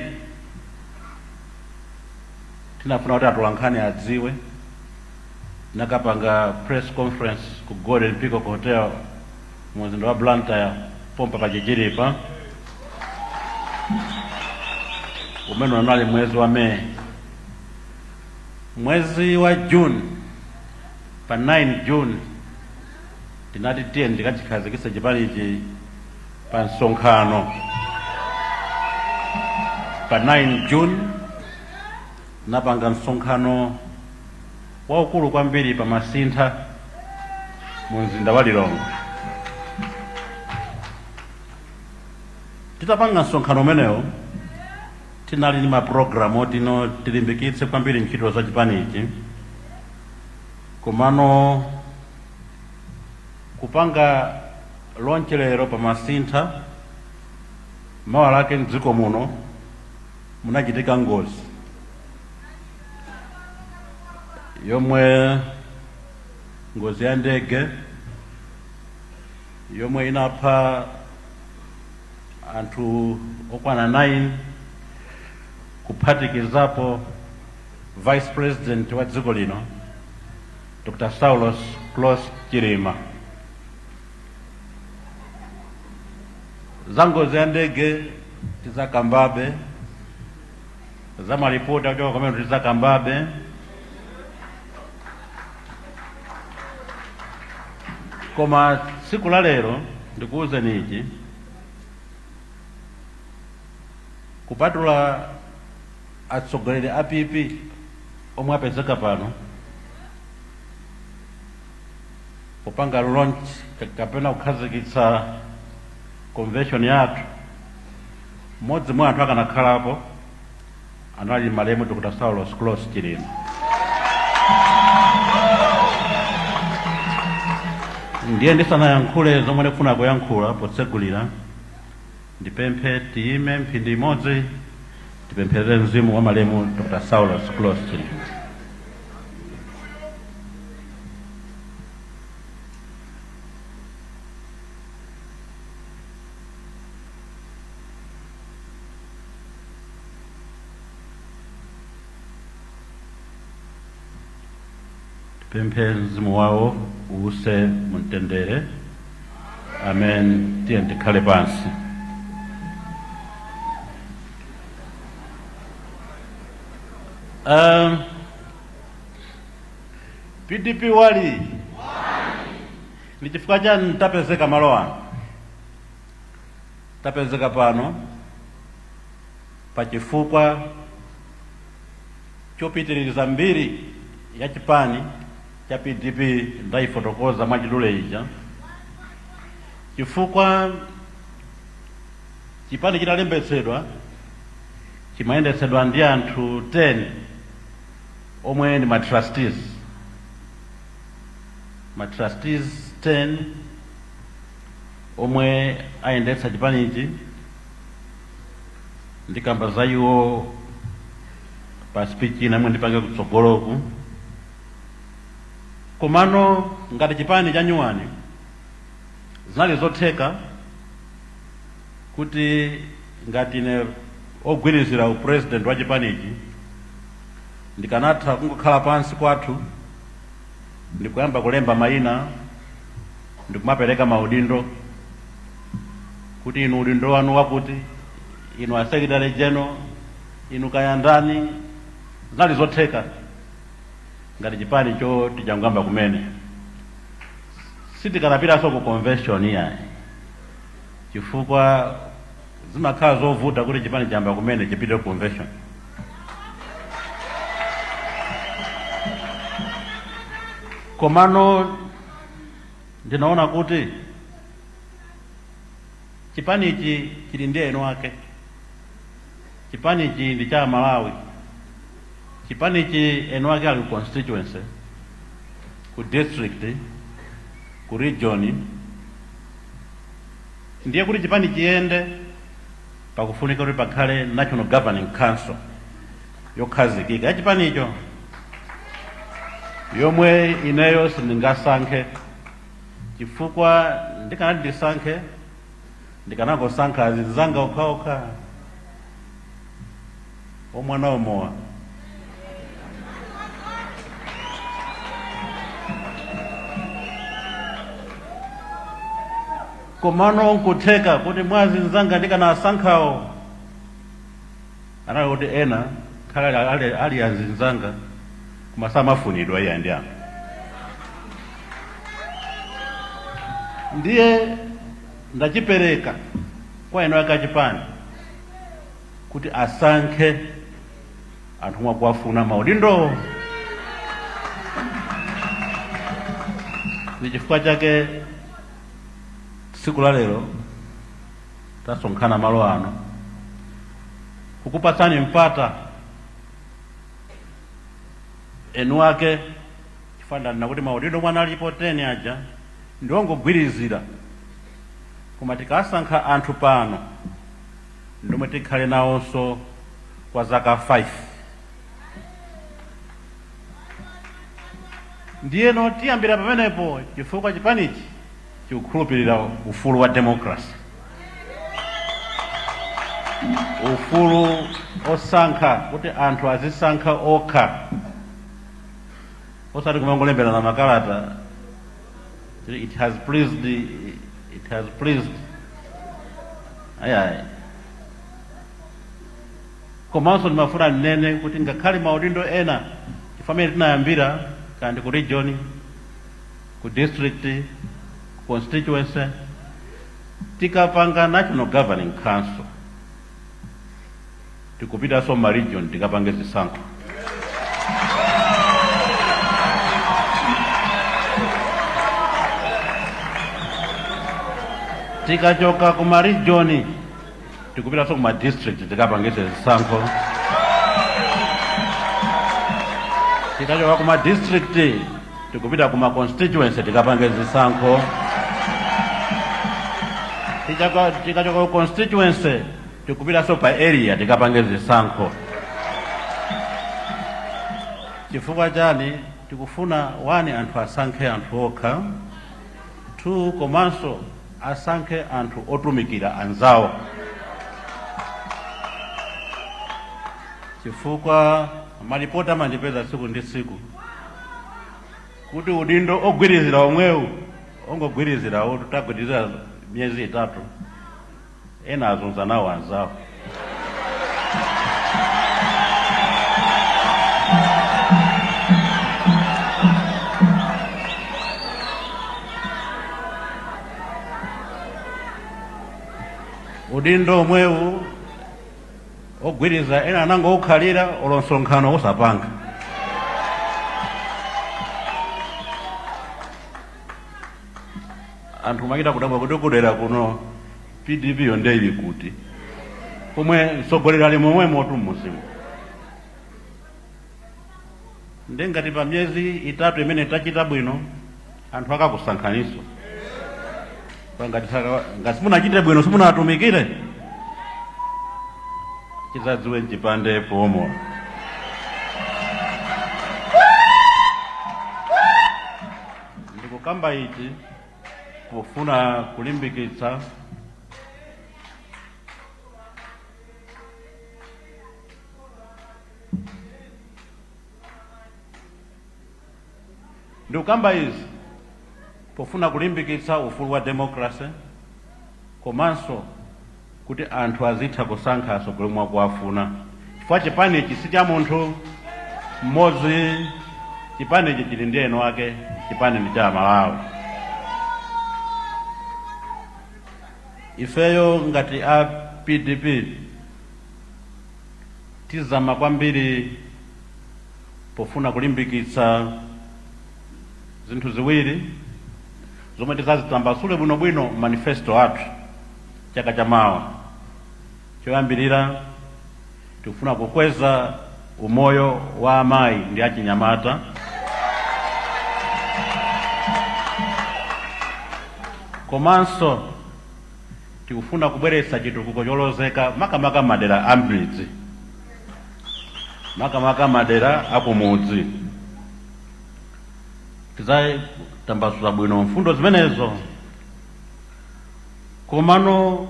tinafuna kuti atulankhani adziwe. Nakapanga press conference ku Golden Peacock Hotel muzinda wa Blantyre pompa pachijiripa umene unali mwezi wa May. Mwezi wa June pa 9 June tinati tiye ndikachikhazikitsa chipani ichi pa msonkhano. Pa 9 June napanga msonkhano waukulu kwambiri pa Masintha munzinda wa Lilongwe. Titapanga msonkhano umenewo tinali ni maprogramu tino tilimbikitse kwambiri ntchito za chipani ichi. Komano kupanga lonche lero pa Masintha mawa lake mdziko muno munachitika ngozi yomwe ngozi ya ndege yomwe inapha anthu okwana 9 kuphatikizapo Vice President wa dziko lino Dr. Saulos Klaus Chilima. Za ngozi ya ndege tizakambabe, za maripoti kutoka kwa tizakambabe. Koma siku la lero ndikuwuzeni ichi, kupatula atsogoleri a PP omwe apezeka pano popanga launch kapena kukhazikitsa convention yathu, mmodzi mwa anthu akanakhalapo anali malemu Dr. Saulos Close Chilima. Ndiye ndisanayankhule zomwe ndifuna kuyankhula potsegulira, ndipemphe tiyime mphindi imodzi tipempherere mzimu wa malemu Dr. Saulos Close Chilima. Pemphe mzimu wawo uuse mumtendere. Amen. Tiye tikhale pansi. PDP wali ni chifukwa chani tapezeka malo ano. Tapezeka pano pachifukwa chopitiririza mbiri ya chipani cha PDP ndaifotokoza mwachidule ija, chifukwa chipani chitalembetsedwa chimayendetsedwa ndi anthu 10 omwe ni matrustees 10 omwe ayendetsa chipani ichi. Ndikamba za iwo pa speech ina mwe ndipange kutsogoloku. Komano ngati chipani cha nyuwani zinali zotheka kuti ngati ne ogwirizira upresident wa chipani ichi ndikanatha kungokhala pansi kwathu ndikuyamba kulemba mayina ndikumapereka maudindo kuti inu udindo wanu wakuti, inu a secretary general, inu kayandani. Zinali zotheka ngati chipani cho tijangamba kumene. Sitikanapitaso ku convention yayi, chifukwa zimakhala zovuta kuti chipani chamba kumene chipite ku convention. Komano ndinaona kuti chipani ichi chili ndi eno ake. Chipani ichi ndi cha Malawi. Chipani ichi eno ake ali constituency, ku district, ku region. Ndiye kuti chipani chiyende pakufunika kuti pakhale National Governing Council yokhazikika ya chipani icho, yomwe ineyo sindingasankhe, chifukwa ndikanati ndisankhe ndikanangosankha azinzanga okhaokha omwana omowa. Komano nkutheka kuti mwazi nzanga ndikanasankhawo anali kuti ena khala ali azinzanga kumasa mafunidwa iya ndi ano. Ndiye ndachipereka kwa eno aka chipani kuti asankhe anthu omwe akuwafuna maudindo. Ndi chifukwa chake siku la lero tasonkhana malo ano kukupatsani mpata enu ake, chifukwa nakuti maudindo mwana alipo 10 aja ndiwongogwirizira. Koma tikasankha anthu pano ndomwe tikhale nawonso kwa zaka 5. Ndiyeno tiyambira pamenepo, chifukwa chipanichi chikukhulupirira ufulu wa democracy, ufulu osankha, kuti anthu azisankha okha osati kumangolembera na makalata it has pleased ayayi. Komanso ndimafuna nnene kuti ngakhale maudindo ena chifamene tinayambira kandi ku region, ku district, constituency tikapanga National Governing Council tikupita soma region tikapange zisankho. Tikachoka kuma region tikupita soma district tikapange zisankho. Tikachoka kuma district tikupita kuma constituency tikapange zisankho. Tikachoka constituency tikupita so pa area tikapange zisankho. Chifukwa chani tikufuna 1 anthu asankhe anthu okha, 2 komanso asankhe anthu otumikira anzawo. Chifukwa malipoti amandipeza siku ndi siku kuti udindo ogwirizira omwewu ongogwirizirawo tutagwirizira myezi 3 ena azunza nawo anzawo. Udindo omwewu ogwiriza ena nango okhalira olonsonkhano osapanga. Anthu makita kudabwa kuti kudera kuno PDP yonde ili kuti kumwe sogolera ali momwe motu mmuzimu. Ndengati pa myezi 3 imene tachita bwino anthu akakusankhaniso. Ngati simunachite bwino simunatumikire chizadziwe nchipande pomo. Ndikukamba ichi kufuna kulimbikitsa ndikukamba izi pofuna kulimbikitsa ufulu wa democracy komanso kuti anthu azitha kusankha atsogoleri omwe akuwafuna. Chifukwa chipanichi si cha munthu mmodzi, chipanichi chili ndi eno ake, chipani ndi cha Malawi. Ifeyo ngati a PDP tizama kwambiri pofuna kulimbikitsa zinthu ziwiri zomwe tizazitambasule bwinobwino manifesto athu chaka chamawa. Choyambirira tikufuna kukweza umoyo wa amayi ndi achinyamata. Komanso tikufuna kubweretsa chitukuko cholozeka makamaka madera ambridzi, makamaka madera akumudzi. Tizatambasula bwino mfundo zimenezo. Komano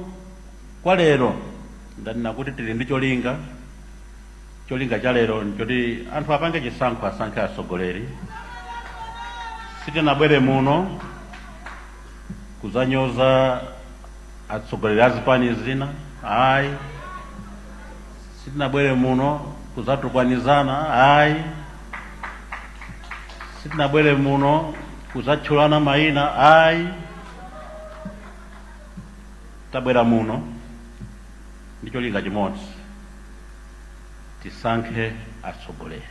kwa lero ndanena kuti tili ndi cholinga cha lero nchoti anthu apange chisankho asankhe atsogoleri. Sitinabwere muno kuzanyoza atsogoleri azipani zina, ayi. Sitinabwere muno kuzatukwanizana, ayi. Sitinabwere muno kuzatchulana mayina, ayi. Tabwera muno ndi cholinga chimodzi, tisankhe atsogoleri.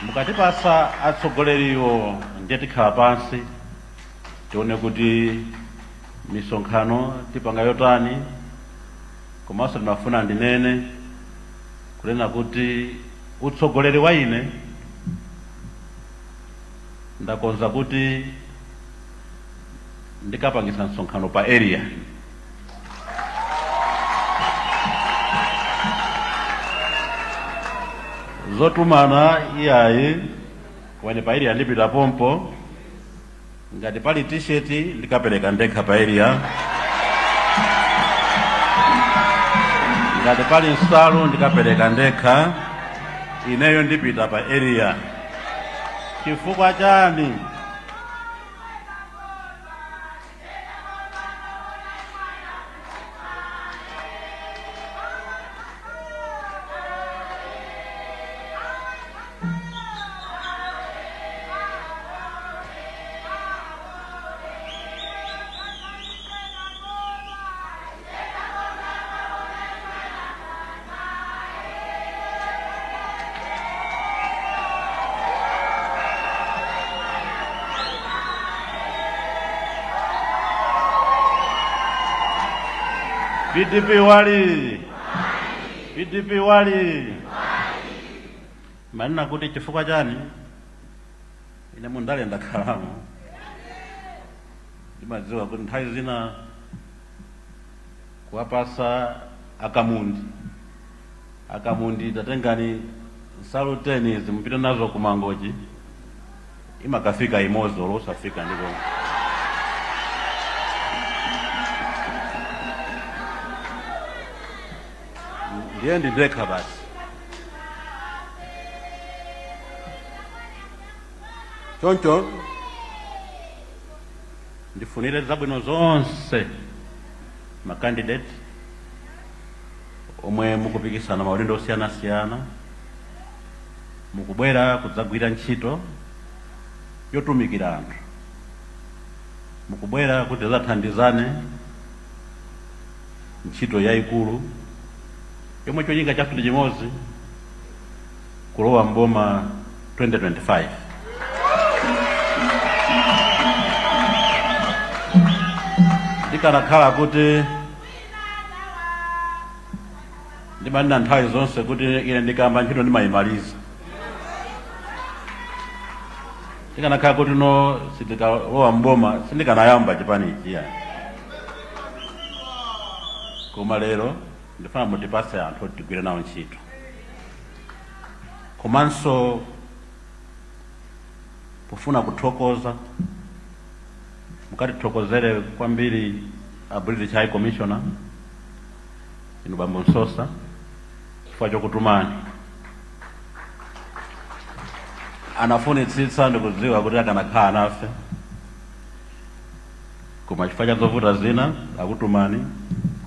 Mukatipasa atsogoleriwo ndiye tikhala pansi tione kuti misonkhano tipanga yotani, komanso ndinafuna ndinene kunena kuti utsogoleri wa ine ndakonza kuti ndikapangisa msonkhano pa area. Zotumana iyayi wene pa area ndipita pompo, ngati pali t-shirt ndikapereka ndekha pa area, ngati pali nsalu ndikapereka ndekha, ineyo ndipita pa area. Chifukwa chani? PDP wali. PDP wali. Manina kuti chifukwa chani ine mundale ndakhalamo ndimadziwa kuti nthawi zina kuwapasa akamundi tatengani saluteni zimpita nazo kumangochi imakafika imozo losafika ndipo ndiye ndidekha basi. Choncho ndifunire zabwino zonse makandidate omwe mukupikisana maulendo osiyana-siyana mukubwera kudzagwira ntchito yotumikira anthu, mukubwera kuti zathandizane ntchito yayikulu yomwe cholinga chathu ndi chimodzi, kulowa mboma 2025. Ndikanakhala kuti ndimanena nthawi zonse kuti ine ndikamba ntchito ndimayimaliza. Ndikanakhala kuti no sindikalowa mboma sindikanayamba chipanichi ya. Koma lero ndifuna mutipase anthu oti tigwire nawo ntchito. Komanso pofuna kuthokoza mukatithokozere kwambiri a British High Commissioner inu Bambo Nsosa chifukwa chokutumani. Anafunitsitsa ndikudziwa kuti akanakhala nafe koma chifukwa cha zovuta zina akutumani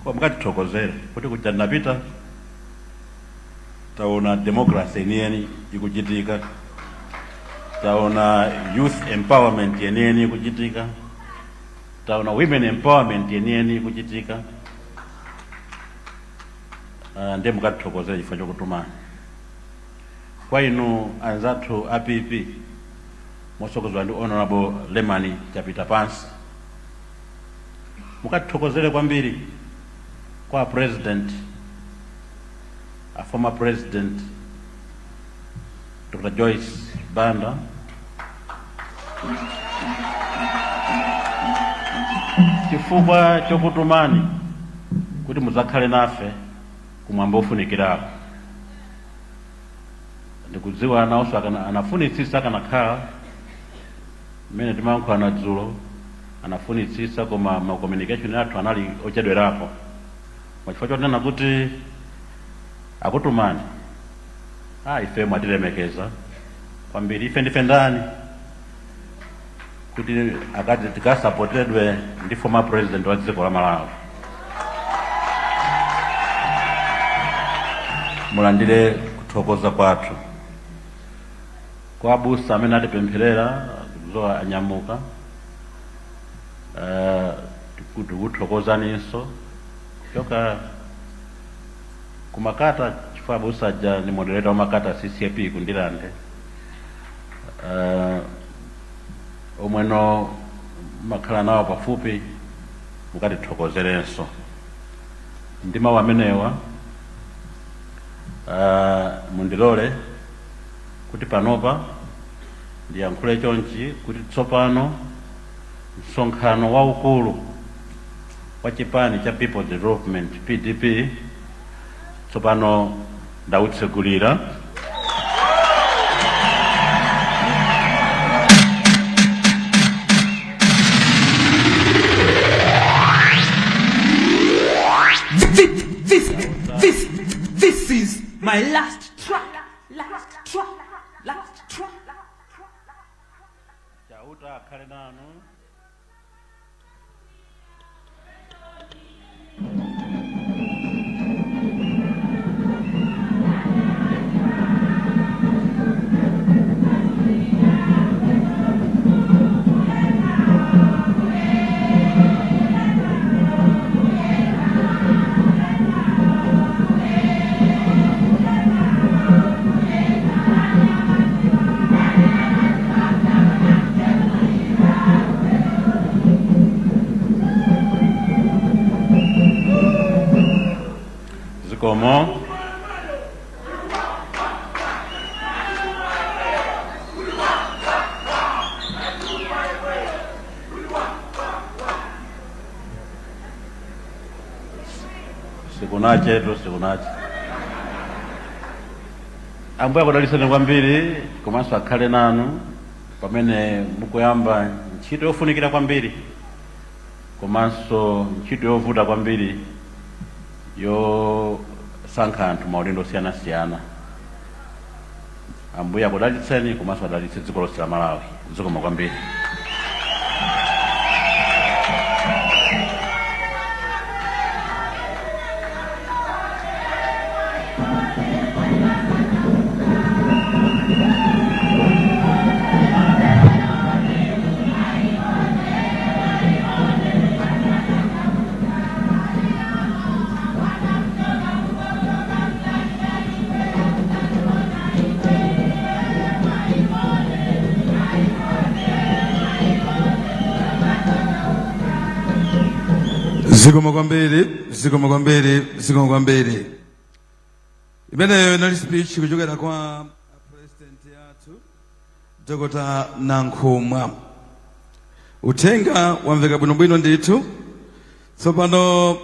kwa mukatithokozere kuti kuja ndinapita taona democracy yeniyeni ikuchitika, taona youth empowerment yeniyeni ikuchitika, taona women empowerment yeniyeni ikuchitika. Ndiye mukatithokozere chifukwa chokutumani. Kwa inu anzathu APP mosokozwa ndi Honorable Lemani Chapita Pansi, mukatithokozere kwambiri kwa President, a former President Dr. Joyce Banda, chifukwa chokutumani kuti muzakhale nafe kumwamba ofunikirako. Ndikudziwa nawonso anafunitsitsa akanakhala mmene timayankhulana dzulo, anafunitsitsa koma ma communication athu anali ochedwerapo. Chifukwa chotinena kuti akutumani ife mwatilemekeza kwambiri. Ife ndife ndani kuti akati tikasupportedwe ndi former president wa dziko la Malawi. Mulandire kuthokoza kwathu. Kwa abusa amene atipempherera zowa anyamuka, tikuthokozaninso choka kumakata chifukwa abusa ja ni moderator wa makata CCP kundilande. Omweno makhala nawo pafupi mukatithokozerenso. Ndi mawu amenewa mundilole kuti panopa ndiyankhule chonchi kuti tsopano msonkhano waukulu wa chipani cha People's Development PDP tsopano ndawutsegulira. This is my last track. Chauta akhale nanu. Zikomo. Sikunache. Ambuya kudaliseni kwambiri komanso akhale nanu pamene mukuyamba ntchito yofunikira kwambiri komanso ntchito yovuta kwambiri yosankha anthu maudindo osiyanasiyana. Ambuya kudaliseni komanso adalitse dziko lonse la Malawi. Zikomo kwambiri. Zikomo kwambiri. Imeneyo inali speech kuchokera kwa president yathu Dr. Nankhumwa. Uthenga wamveka bwinobwino ndithu. Tsopano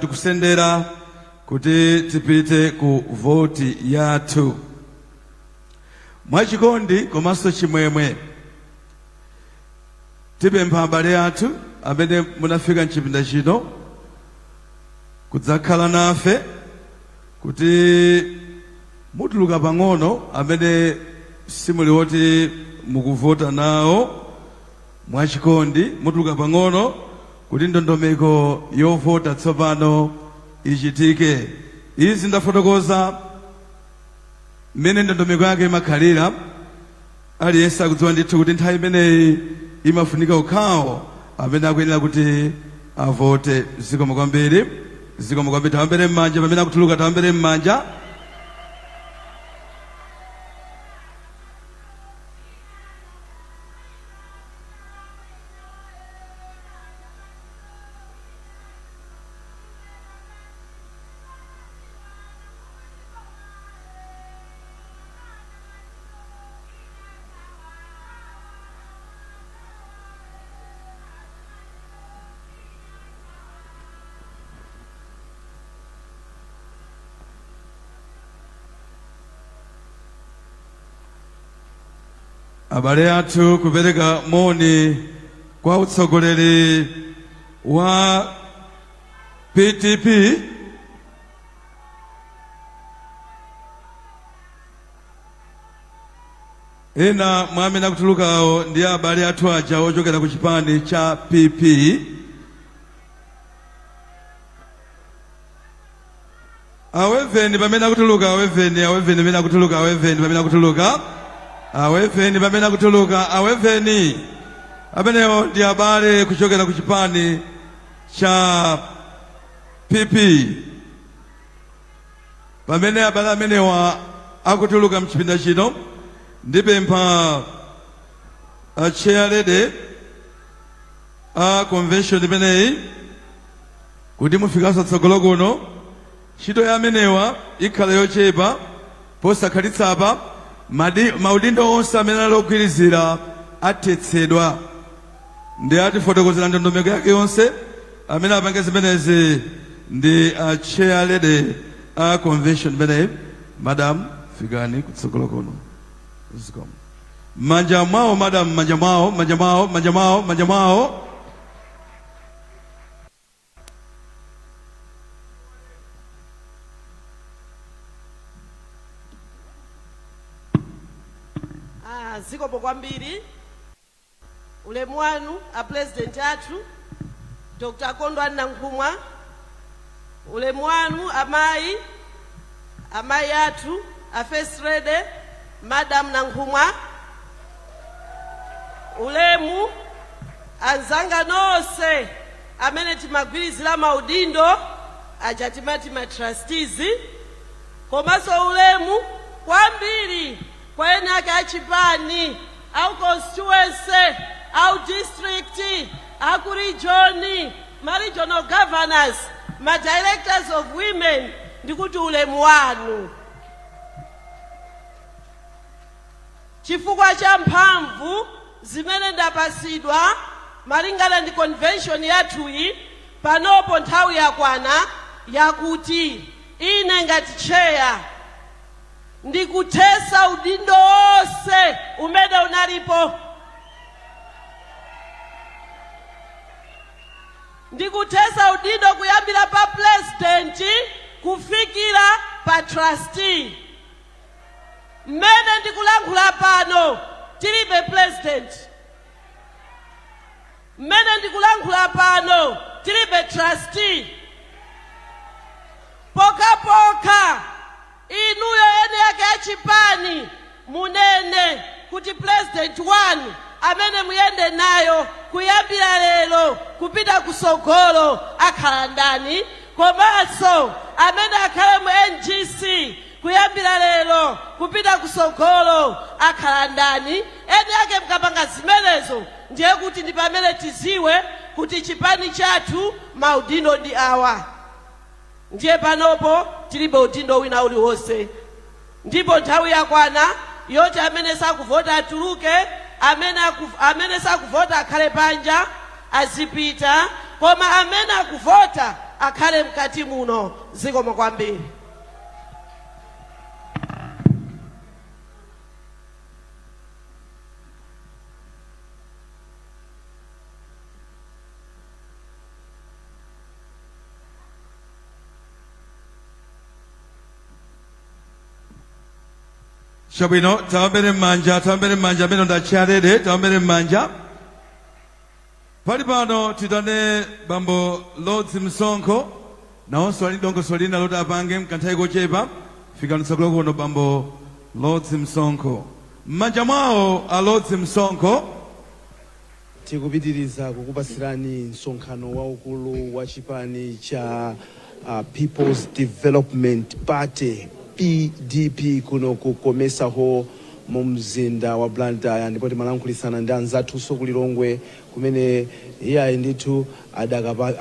tikusendera kuti tipite ku voti yathu. Mwachikondi komanso chimwemwe tipempha abale athu amene munafika mchipinda chino kudzakhala nafe kuti mutuluka pang'ono amene simuli woti mukuvota nawo mwachikondi mutuluka pang'ono kuti ndondomeko yovota tsopano ichitike. Izi ndafotokoza mmene ndondomeko yake imakhalira. Aliyense akudziwa ndithu kuti nthawi imeneyi imafunika ukhawo amene akuyenera kuti avote. Zikomo kwambiri. Tawambere m'manja pamene akutuluka, tawambere m'manja. Abale athu kupereka moni kwa utsogoleri wa PTP ena mwamene akutulukawo ndi abale athu aja ochokera ku chipani cha PP. Aweveni pamene akutuluka, aweveni pamene akutuluka, aweveni amenewo ndi abale kuchokera ku chipani cha PP. Pamene abale amenewa akutuluka mchipinda chino ndipempha chairlady a convention imeneyi kuti mufikanso tsogolo kuno. Ntchito ya amenewa ikhala yochepa posakhalitsa maudindo onse amene ali ogwirizira athetsedwa. Ndi atifotokozera ndondomeko yake yonse amene apange zimenezi ndi chairlady a convention imeneyi. Madam, fikani kutsogolo kuno. Manja mwawo madam, manja mwawo. Zikomo kwambiri. Ulemu wanu a president athu Dr. Kondwani Nankhumwa. Ulemu wanu amayi athu a first lady Madam Nankhumwa. Ulemu anzanga nonse amene timagwirizira maudindo aja timati ma trustees. Komanso ulemu kwambiri kwa ena ake achipani au constituency au district aku region, ma regional governors, ma directors of women, ndikuti ulemu wanu. Chifukwa cha mphamvu zimene ndapasidwa malingana ndi convention yathuyi, panopo nthawi yakwana yakuti ine ngati chair ndikuthesa udindo wonse umene unalipo. Ndikuthesa udindo kuyambira pa president kufikira pa trustee. Mmene ndikulankhula pano tilibe president. Mmene ndikulankhula pano tilibe trustee. Poka inuyo ene yake achipani munene kuti president 1 amene muyende nayo kuyambira lero kupita kusogolo akhala ndani, komanso amene akhale mu NGC kuyambira lero kupita kusogolo akhala ndani. Ene yake mkapanga zimenezo ndiye kuti ndi pamene tiziwe kuti chipani chathu maudindo ndi awa. Ndiye panopo tilibe udindo wina uliwonse, ndipo nthawi yakwana yoti amene sakuvota atuluke, amene sakuvota akhale panja azipita, koma amene akuvota akhale mkati muno. Zikomo kwambiri. Shabino, tambere manja beno da charede, tambere manja. Pali pano tidane bambo Lord Msonko, na onso ali dongo solina lota apange mkantai gochepa, fika nusaklo kono bambo Lord Msonko. Manja mwao a Lord Msonko. Tikupitiriza kukupasirani msonkhano waukulu wa chipani cha People's Development Party PDP kuno kukomesa ho mu mzinda wa Blantyre, ndipo timalankhulitsana ndi anzathu Sokulilongwe kumene iye ndithu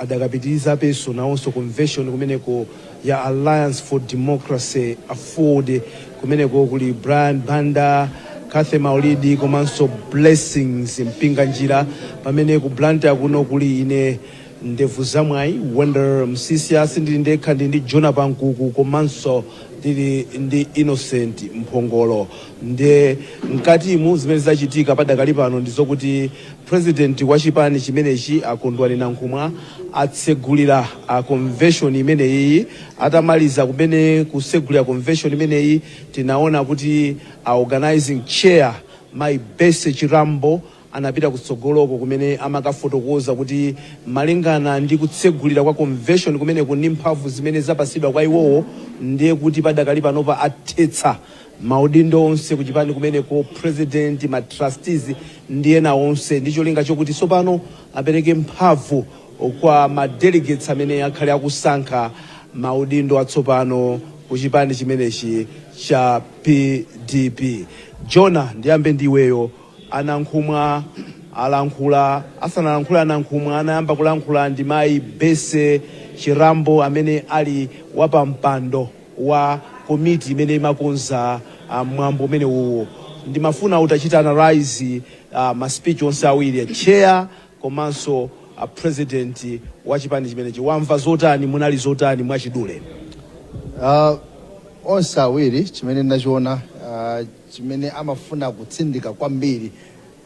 adakapitiriza peso nawonso convention kumeneko ya Alliance for Democracy Afford kumeneko kuli Brian Banda, Kathe Maulidi komanso Blessings mpinga njira, pamene ku Blantyre kuno kuli ine Ndevu Zamwai, Wonder Msisia, sindili ndekha ndi Jonathan Nkuku komanso tili ndi Innocent Mphongolo. Nde mkati mu zimene zachitika padakali pano ndizokuti president wa chipani chimenechi Akondwani Nankhumwa atsegulira convention imeneyi. Atamaliza kumene kusegulira convention imeneyi, tinaona kuti organizing chair Maibese Chirambo anapita kutsogoloko kumene amakafotokoza kuti malingana ndi kutsegulira kwa convention kumene kuni mphamvu zimene zapasidwa kwa iwowo, ndiye kuti padakali panopa athetsa maudindo onse kuchipani kumene ko president, ma trustees ndiye na onse, ndicho linga chokuti sopano apereke mphamvu kwa ma delegates amene akhale akusankha maudindo atsopano kuchipani chimenechi cha PDP. Jona, ndiyambe ndiweyo. Anankhumwa alankhula, asanalankhula Anankhumwa anayamba kulankhula ndi Maibese Chirambo amene ali wapa mpando wa komiti imene imakonza mwambo umene uwo. Ndimafuna utachita analyze ma speech onse awiri, chair komanso president wa chipani chimenechi. Wamva zotani, munali zotani mwachidule? Onse awiri chimene ndachiona chimene amafuna kutsindika kwambiri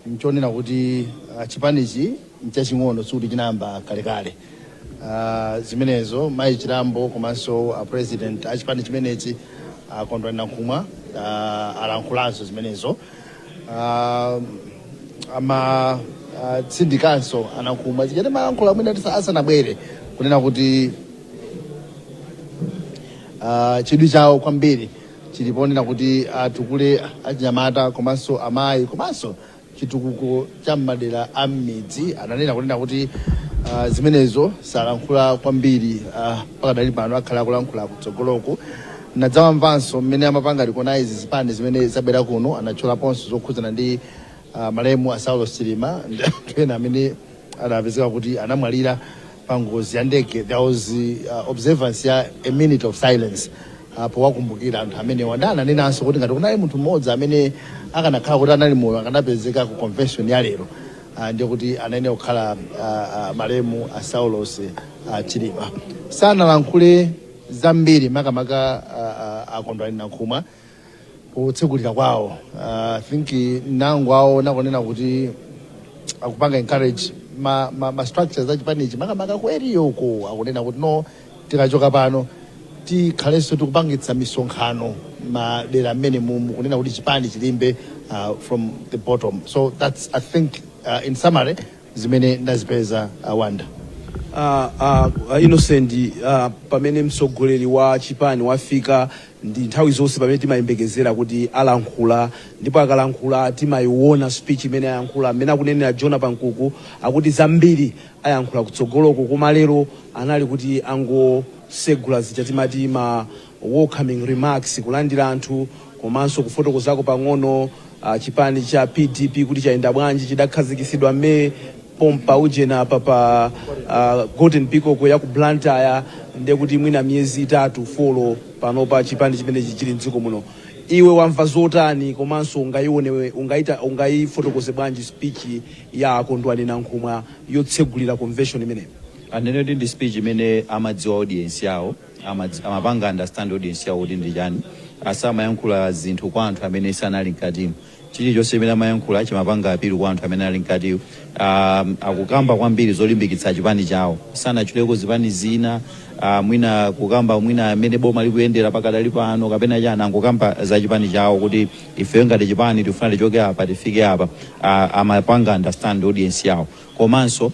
mchonena kuti chipanichi nchaching'ono suti chinayamba kalekale. Zimenezo Mai Chirambo komanso president achipani chimenechi Akondwani Nankhumwa alankhulanso zimenezo. Ama tsindikanso Anankhumwa chikene malankhula mwina asanabwere kunena kuti chidwi chawo kwambiri chiliponena kuti atukule achinyamata komanso amayi komanso chitukuko cha madera a midzi. Ananena kunena kuti zimenezo salankhula kwambiri pakadali pano akhala kulankhula kutsogoloko. Nadzawamvanso mmene amapanga recognize zipani zimene zabwera kuno, anatchulaponso zokhudzana ndi malemu a Saulo Chilima ndi anthu ena amene adapezeka kuti anamwalira pangozi ya ndege. There was observance ya a minute of silence powakumbukira anthu amene wadana nenanso kuti ngati kunali munthu mmodzi amene akanakhala kuti anali moyo akanapezeka ku convention ya lero ndiye kuti anene kukhala malemu a Saulos Chilima. Sanalankhule zambiri makamaka akondwani Nankhumwa potsegulira kwawo. I think nangu awo nakonena kuti akupanga encourage ma structures a chipanichi makamaka kweriyoko akunena kuti no tikachoka pano tikhalenso tikupangitsa misonkhano madera amene kunena kuti chipani chilimbe from the bottom. So that's, I think, in summary zimene ndazipeza Wanda. Innocent pamene mtsogoleri wa chipani wafika ndi nthawi zonse pamene timayembekezera kuti alankhula, ndipo akalankhula timayiona speech imene ayankhula amene akunenera Jonathan Nkuku akuti zambiri ayankhula kutsogoloko, koma lero anali kuti angosegula zija timati ma welcoming remarks, kulandira anthu komanso kufotokozako pang'ono chipani cha PDP kuti chayenda bwanji, chidakhazikisidwa May pompa ujena papa Golden Peacock ya ku Blantyre ndiye kuti mwina miyezi 3-4 panopa chipani chimene chili mdziko muno. Iwe wamva zotani komanso ungayifotokoze bwanji speech ya akondwani Nankhumwa yotsegulira convention imene? Anene kuti ndi speech imene amadziwa audience yawo, amapanga understand audience yawo kuti ndi chani, asamayankhula zinthu kwa anthu amene sanali mkatimu. Chilichonse imene amayankhula chimapanga apiri kwa anthu amene ali mkatimu. Akukamba kwambiri zolimbikitsa chipani chawo, sanachuleko zipani zina, mwina kukamba mwina amene boma likuyendera pakadali pano kapena chana, angokamba za chipani chawo kuti ife ngati chipani tifuna tichoke apa tifike apa. Amapanga understand audience yawo. Komanso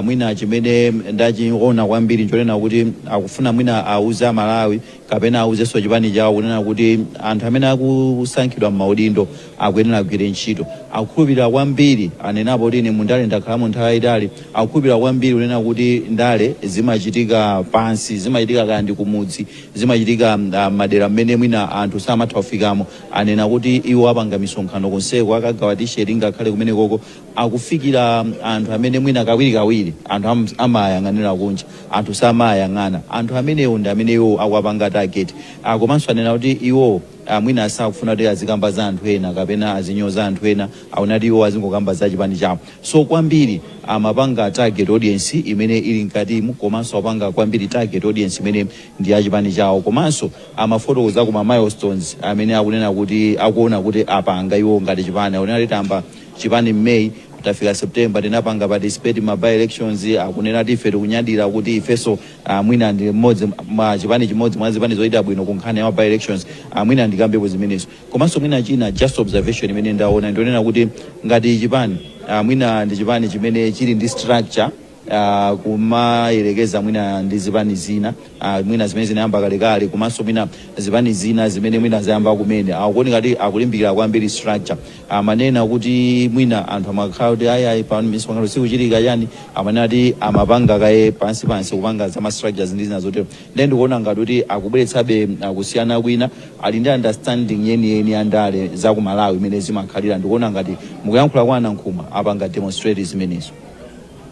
mwina chimene ndachiona kwambiri nchonena kuti akufuna mwina auza Malawi kapena auzenso chipani chawo kunena kuti anthu amene akusankhidwa m'maudindo akuyenera kugwira ntchito. Akukhulupirira kwambiri, anenapo kuti ine mundale ndakhalamo nthawi yayitali, akukhulupirira kwambiri kunena kuti ndale zimachitika pansi, zimachitika kandi kumudzi, zimachitika madera mmene mwina anthu samatha kufikamo. Anena kuti iwo apanga misonkhano konseko, akagawa t-shirt ngakhale kumene koko akufikira anthu amene mwina kawiri anthu amayang'anira kunja, anthu samayang'ana. Anthu amenewo ndi amenewo akuapanga target. Komanso anena kuti iwo mwina asakufuna kuti azikamba za anthu ena kapena azinyoza anthu ena, aunati iwo azingokamba za chipani chawo. So kwambiri amapanga target audience imene ili mkatimu, komanso apanga kwambiri target audience imene ndi ya chipani chawo. Komanso amafotokoza kuma milestones amene akunena kuti akuona kuti apanga iwo ngati chipani. Akunena kuti tamba chipani May tafika September tinapanga participate ma by elections, akunena kuti ife tikunyadira kuti ifeso mwina ndi mmodzi mwa chipani chimodzi mwa zipani zoita bwino kunkhani ya by elections, mwina ndikambepo zimenezo. Komanso mwina china just observation imene ndaona ndionena kuti ngati chipani mwina ndi chipani chimene chili ndi structure kumayerekeza mwina ndi zipani zina, mwina zimene zinayamba kalekale, komanso mwina zipani zina zimene mwina zayamba kumene akuoni ngati akulimbikira kwambiri structure. Amanena kuti mwina anthu amakhala kuti ayi pano misonkhano sikuchitika chani, amanena kuti amapanga kaye pansi kupanga za structures ndi zina zotero. Ndiye ndikuona ngati kuti akubweretsabe kusiyana kwina, ali ndi understanding yeniyeni ya ndale za ku Malawi imene zimakhalira. Ndikuona ngati mukuyankhula kwa Nankhumwa apanga demonstrate zimenezo.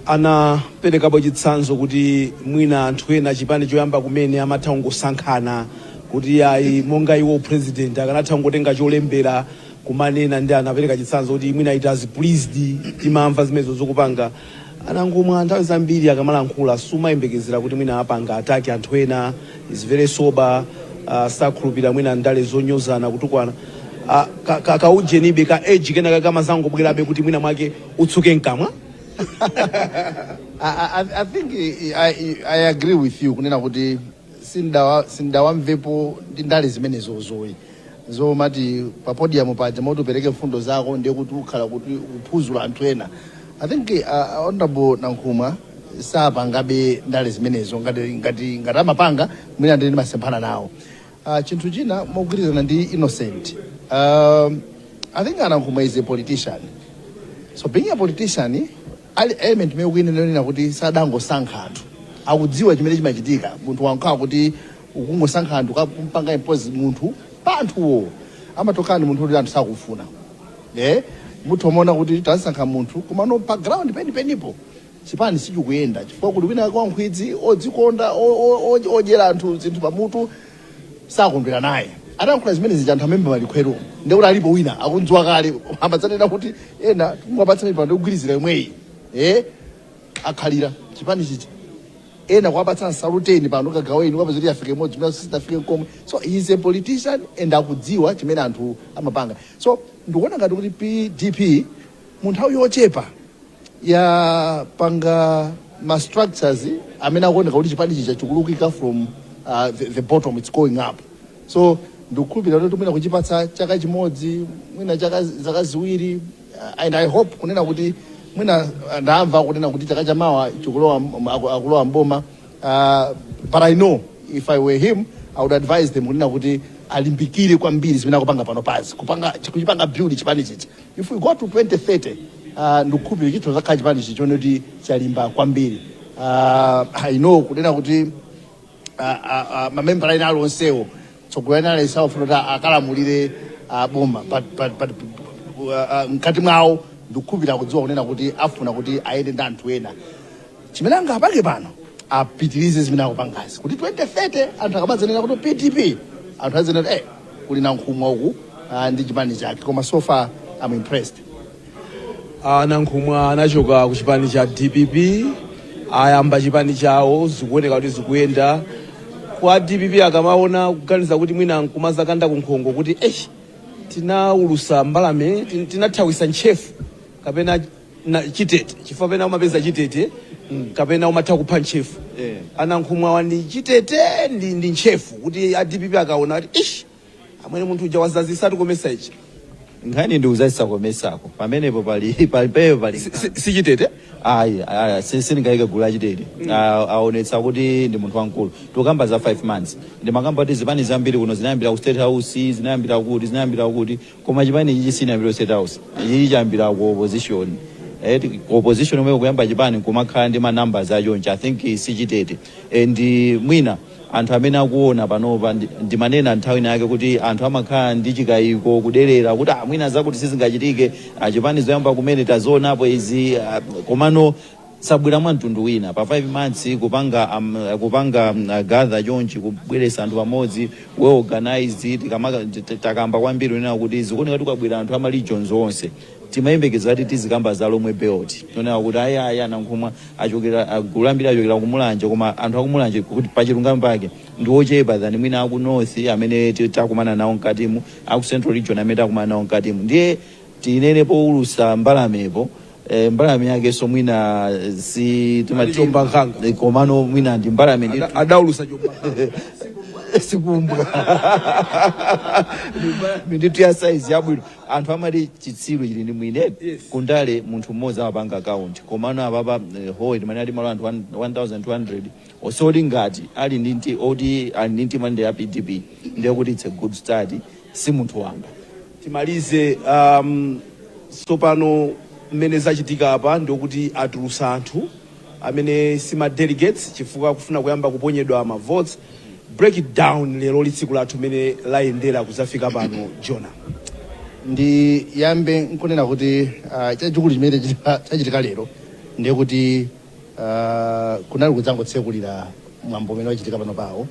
Anaperekapo chitsanzo kuti mwina anthu ena chipani choyamba kumene amatha kungosankhana kuti ayi monga iwo president akanatha kungotenga cholembera kumanena, ndi anapereka chitsanzo kuti mwina it has pleased timamva zimenezo zokupanga. Nankhumwa nthawi zambiri akamalankhula sumayembekezera kuti mwina apanga ataki anthu ena, is very sober, sakhulupirira mwina ndale zonyozana kutukwana. Kaujenibe ka age kenaka kamazango bwerabe kuti mwina mwake utsuke mkamwa. I think I agree with you kunena kuti sindawamvepo ndi ndale zimene zozoyi zomati pa podium paja moti upereke mfundo zako ndiye kuti ukhala kuti uphuzula anthu ena. I think Honorable Nankhumwa sapangabe ndale zimenezo ngati amapanga mwina ndi masemphana nawo. Chinthu china mogwirizana ndi Innocent, I think Nankhumwa is a politician. So being a politician, element mekuinenera kuti sadangosankha anthu, akudziwa chimene chimachitika. Munthu wankhala kuti ukungosankha anthu kumpanga impose munthu pa anthuwo amatokani munthu kuti anthu sakufuna. Munthu amaona kuti tasankha munthu koma no pa ground penipo chipani sichikuyenda chifukwa kuti wina kwa nkhwidzi odzikonda odyera anthu zinthu pamutu sakondwera naye. Atayankhula zimene zija anthu amemba malikhwero ndekuti alipo wina akundziwa kale amadzanena kuti ena mwapatsa mipando kugwirizira yomweyi akhalira chipani chichi ena kwapatsa saluteni pano kagaweni kwapeza kuti afike modzi mna sitafike komwe. So he is a politician and akudziwa chimene anthu amapanga. So ndikuona ngati kuti PDP mu nthawi yochepa ya panga ma structures amene akuoneka kuti chipani chicha chikulukika from the bottom, it's going up. So ndikukhulupirira kuti mwina kuchipatsa chaka chimodzi mwina zaka ziwiri and I hope kunena kuti mwina ndamva kunena kuti chaka chamawa akulowa mboma, but I know if I were him I would advise them kunena kuti alimbikire kwambiri zimene akupanga pano pazi kuchipanga build chipani chichi. If we go to 2030 ndikukhulupirira chithu zakhala chipani chichi chonoti chalimba kwambiri. I know kunena kuti mamembala ena alonsewo tsogolera nale sawafuna kuti akalamulire boma but mkati mwawo ndikukhulupirira kudziwa kunena kuti afuna kuti ayende ndi anthu ena. Chimene angapake pano apitirize zimene akupangazi kuti 2030 anthu akamadzanena kuti PDP anthu azanena kuli Nankhumwa uku ndi chipani chake. Koma so far I'm impressed. Nankhumwa anachoka ku chipani cha DPP ayamba chipani chawo zikuoneka kuti zikuyenda kwa DPP akamaona kuganiza kuti mwina nkumazakanda kunkhongo kuti tinaulusa mbalame tinathawisa ntchefu kapena chitete chifukwa pena umapeza chitete kapena umatha kupha ntchefu. Anankhumwa wani chitete ndi ntchefu kuti DPP akaona kuti amwene munthu uja wazazisatu komesa ichi nkhani ndi uzazisa komesako pamenepo pali si chitete sindingayike gulu la chitete aonetsa kuti ndi munthu wankulu. Tukamba za 5 months ndimakamba kuti zipani zambiri kuno zinayambira ku State House zinayambira kuti koma chipani ichi sinayambira ku State House ichi chayambira ku opposition. Opposition omwe kuyamba chipani kumakhala ndi ma numbers achonchi I think si chitete. And mwina anthu amene akuona panopa ndimanena nthawi yake kuti anthu amakhala ndi chikayiko kuderera kuti mwina zakuti sizingachitike chipani zoyamba kumene tazionapo izi komano sabwera mwa mtundu wina pa 5 months kupanga gather chonchi kubweresa anthu pamodzi well organized takamba kwambiri unena kuti zikuoneka kuti kwabwera anthu ama regions onse timayembekeza kuti tizikamba za lomwe belt tonena kuti aya Nankhumwa achokera gulu ambiri achokera kumulanje koma anthu akumulanje kuti pachilungamo pake ndi ochepa than mwina aku north amene takumana nawo mkatimu aku central region amene takumana nawo mkatimu. Ndiye tinenepo ulusa mbalamepo mbalame yake so mwina si timachomba nkanga komano mwina ndi mbalame ndi adaulusa chomba sikumbwa minditu ya size yabwino anthu amati chitsiru chili ndi mwine kundale munthu mmodzi amapanga account komano apapa hoyi timene ali malo anthu 1200 osoti ngati ali ndi ntima ndi ya PDP ndiye kuti it's a good start si munthu wamba. Timalize sopano mmene zachitika apa ndikuti atulusa anthu amene sima delegates chifukwa kufuna kuyamba kuponyedwa ma votes. Break it down lero litsiku lathu mene layendera kuzafika pano Jonah. Ndi yambe nkunena kuti chachikulu chimene chachitika lero ndiye kuti kunali kudzangotsekulira mwambo umene wachitika pano pawo.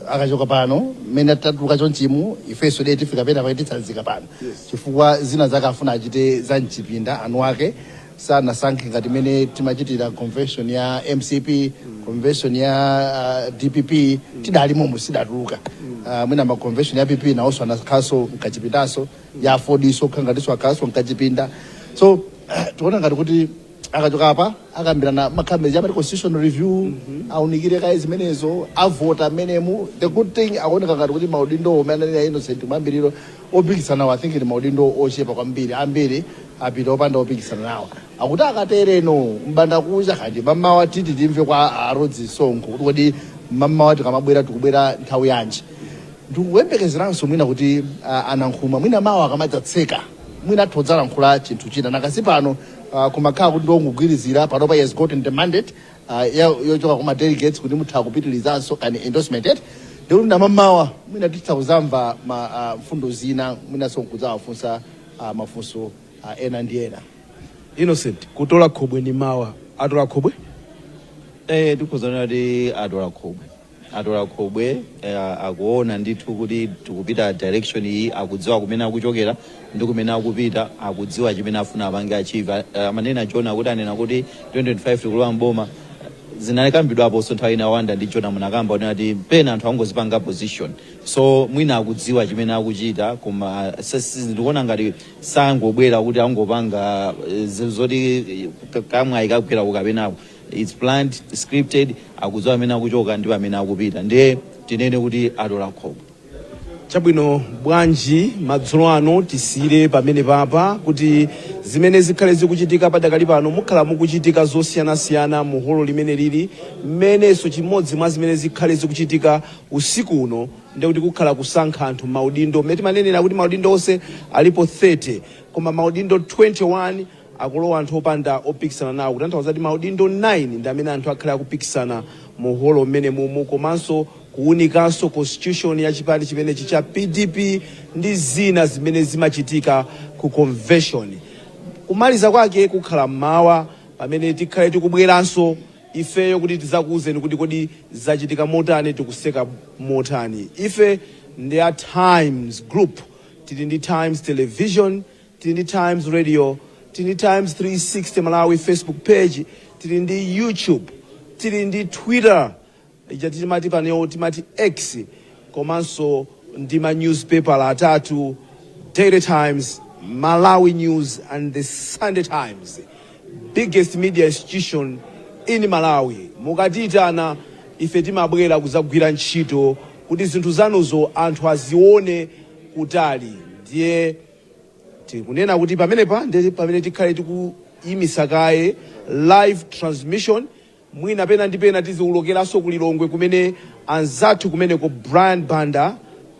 Akachoka pano mene tatuluka chonchimu ifeso leti tifika pena paiti tsanzika pano chifukwa zina zakafuna achite za mchipinda anu ake sana sankhe ngati mene timachitira convention ya MCP convention ya DPP tidalimo musidatuluka mwina ma convention ya PP na also anakhaso mkachipindaso ya afodiso khangatiso akhaso mkachipinda. So tuona ngati kuti akachoka apa akambirana makhamezi ya constitutional review aunikire kai zimenezo avota menemu. The good thing akuoneka ngati kuti maudindo omene ya innocent mambiriro opikisana I think ni maudindo ochepa kwambiri ambiri apita opanda opikisana nawo akuti akatereno mbanda kucha khandi mamawa titi timve kwa arodzi sonkho kuti mamawa tikamabwera tikubwera nthawi yanji. Ndikuyembekezeranso mwina kuti Anankhumwa mwina mawa akamadzatseka mwina athodzala nkhula chinthu china nakasi pano kumakhala kuti ndongogwirizira panopa has gotten the mandate yochoka kuma delegates kuti mutha kupitirizanso kani endorsement ndikuti namamawa mwina titha kuzamva mfundo zina mwina sonkudzawafunsa mafunso ena ndi ena. Innocent kutola khobwe ni mawa atola khobwe tikuzana kuti atola khobwe akuona ndithu kuti tikupita direction iyi, akudziwa kumene akuchokera ndi kumene akupita, akudziwa chimene afuna apange achieve. Amanena Jona kuti anena kuti 2025 tikulowa mboma zinalekambidwapo so nthawi inawanda ndi Jona munakamba onena kuti pena anthu angozipanga position, so mwina akudziwa chimene akuchita, koma ndikuona ngati sangobwera kuti angopanga zoti kamwe ikagwera kukapenako. It's planned, scripted, akudziwa amene akuchoka ndi amene akupita, ndiye tinene kuti atola khobwe. Chabwino bwanji madzulo ano tisire pamene papa kuti zimene zikhale zikuchitika padakali pano mukhala mukuchitika zosiyanasiyana mu holo limene lili, mmeneso chimodzi mwa zimene zikhale zikuchitika usiku uno ndi kuti kukhala kusankha anthu maudindo. Mmene timanenera kuti maudindo onse alipo 30 koma maudindo 21 akulowa anthu opanda opikisana nawo, kutanthauza kuti maudindo 9 ndi amene anthu akhala akupikisana mu holo mmene mumu, komanso kuunikanso constitution ya chipani chimenechi cha PDP ndi zina zimene zimachitika ku convention. Kumaliza kwake kukhala mmawa pamene tikhale tikubweranso ifeyo kuti tizakuuzeni kuti kodi zachitika motani, tikuseka motani. Ife ndi a Times Group, tili ndi Times Television, tili ndi Times Radio, tili ndi Times 360 Malawi Facebook page, tili ndi YouTube, tili ndi Twitter, timati panewo timati X, komanso ndima newspaper atatu, Daily Times, Malawi News and the Sunday Times, biggest media institution in Malawi. Mukatitana ife timabwera kuzagwira ntchito kuti zinthu zanuzo anthu azione kutali. Ndiye tikunena kuti pamenepa ndi pamene tikhale tikuyimisa kaye live transmission, mwina pena ndi pena tiziulokeranso kulilongwe kumene anzathu kumene ko Brian Banda,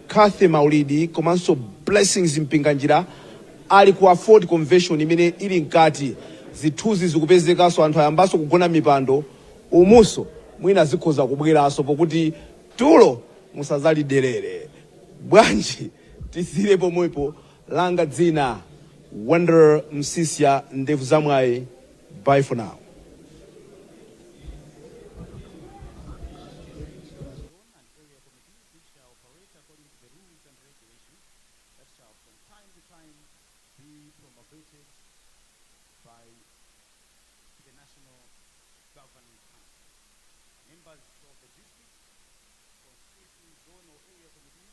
Kathy Maulidi komanso Blessings Mpinganjira ali ku Afford Convention imene ili nkati. Zithuzi zikupezekanso, anthu ayambanso kugona mipando umuso, mwina zikhoza kubweranso pokuti tulo musazaliderere. Bwanji tisire pomwepo, langa dzina Wanderer Msisia Ndevu Zamwayi. Bye for now. Members of the district, constituency, zone or area committee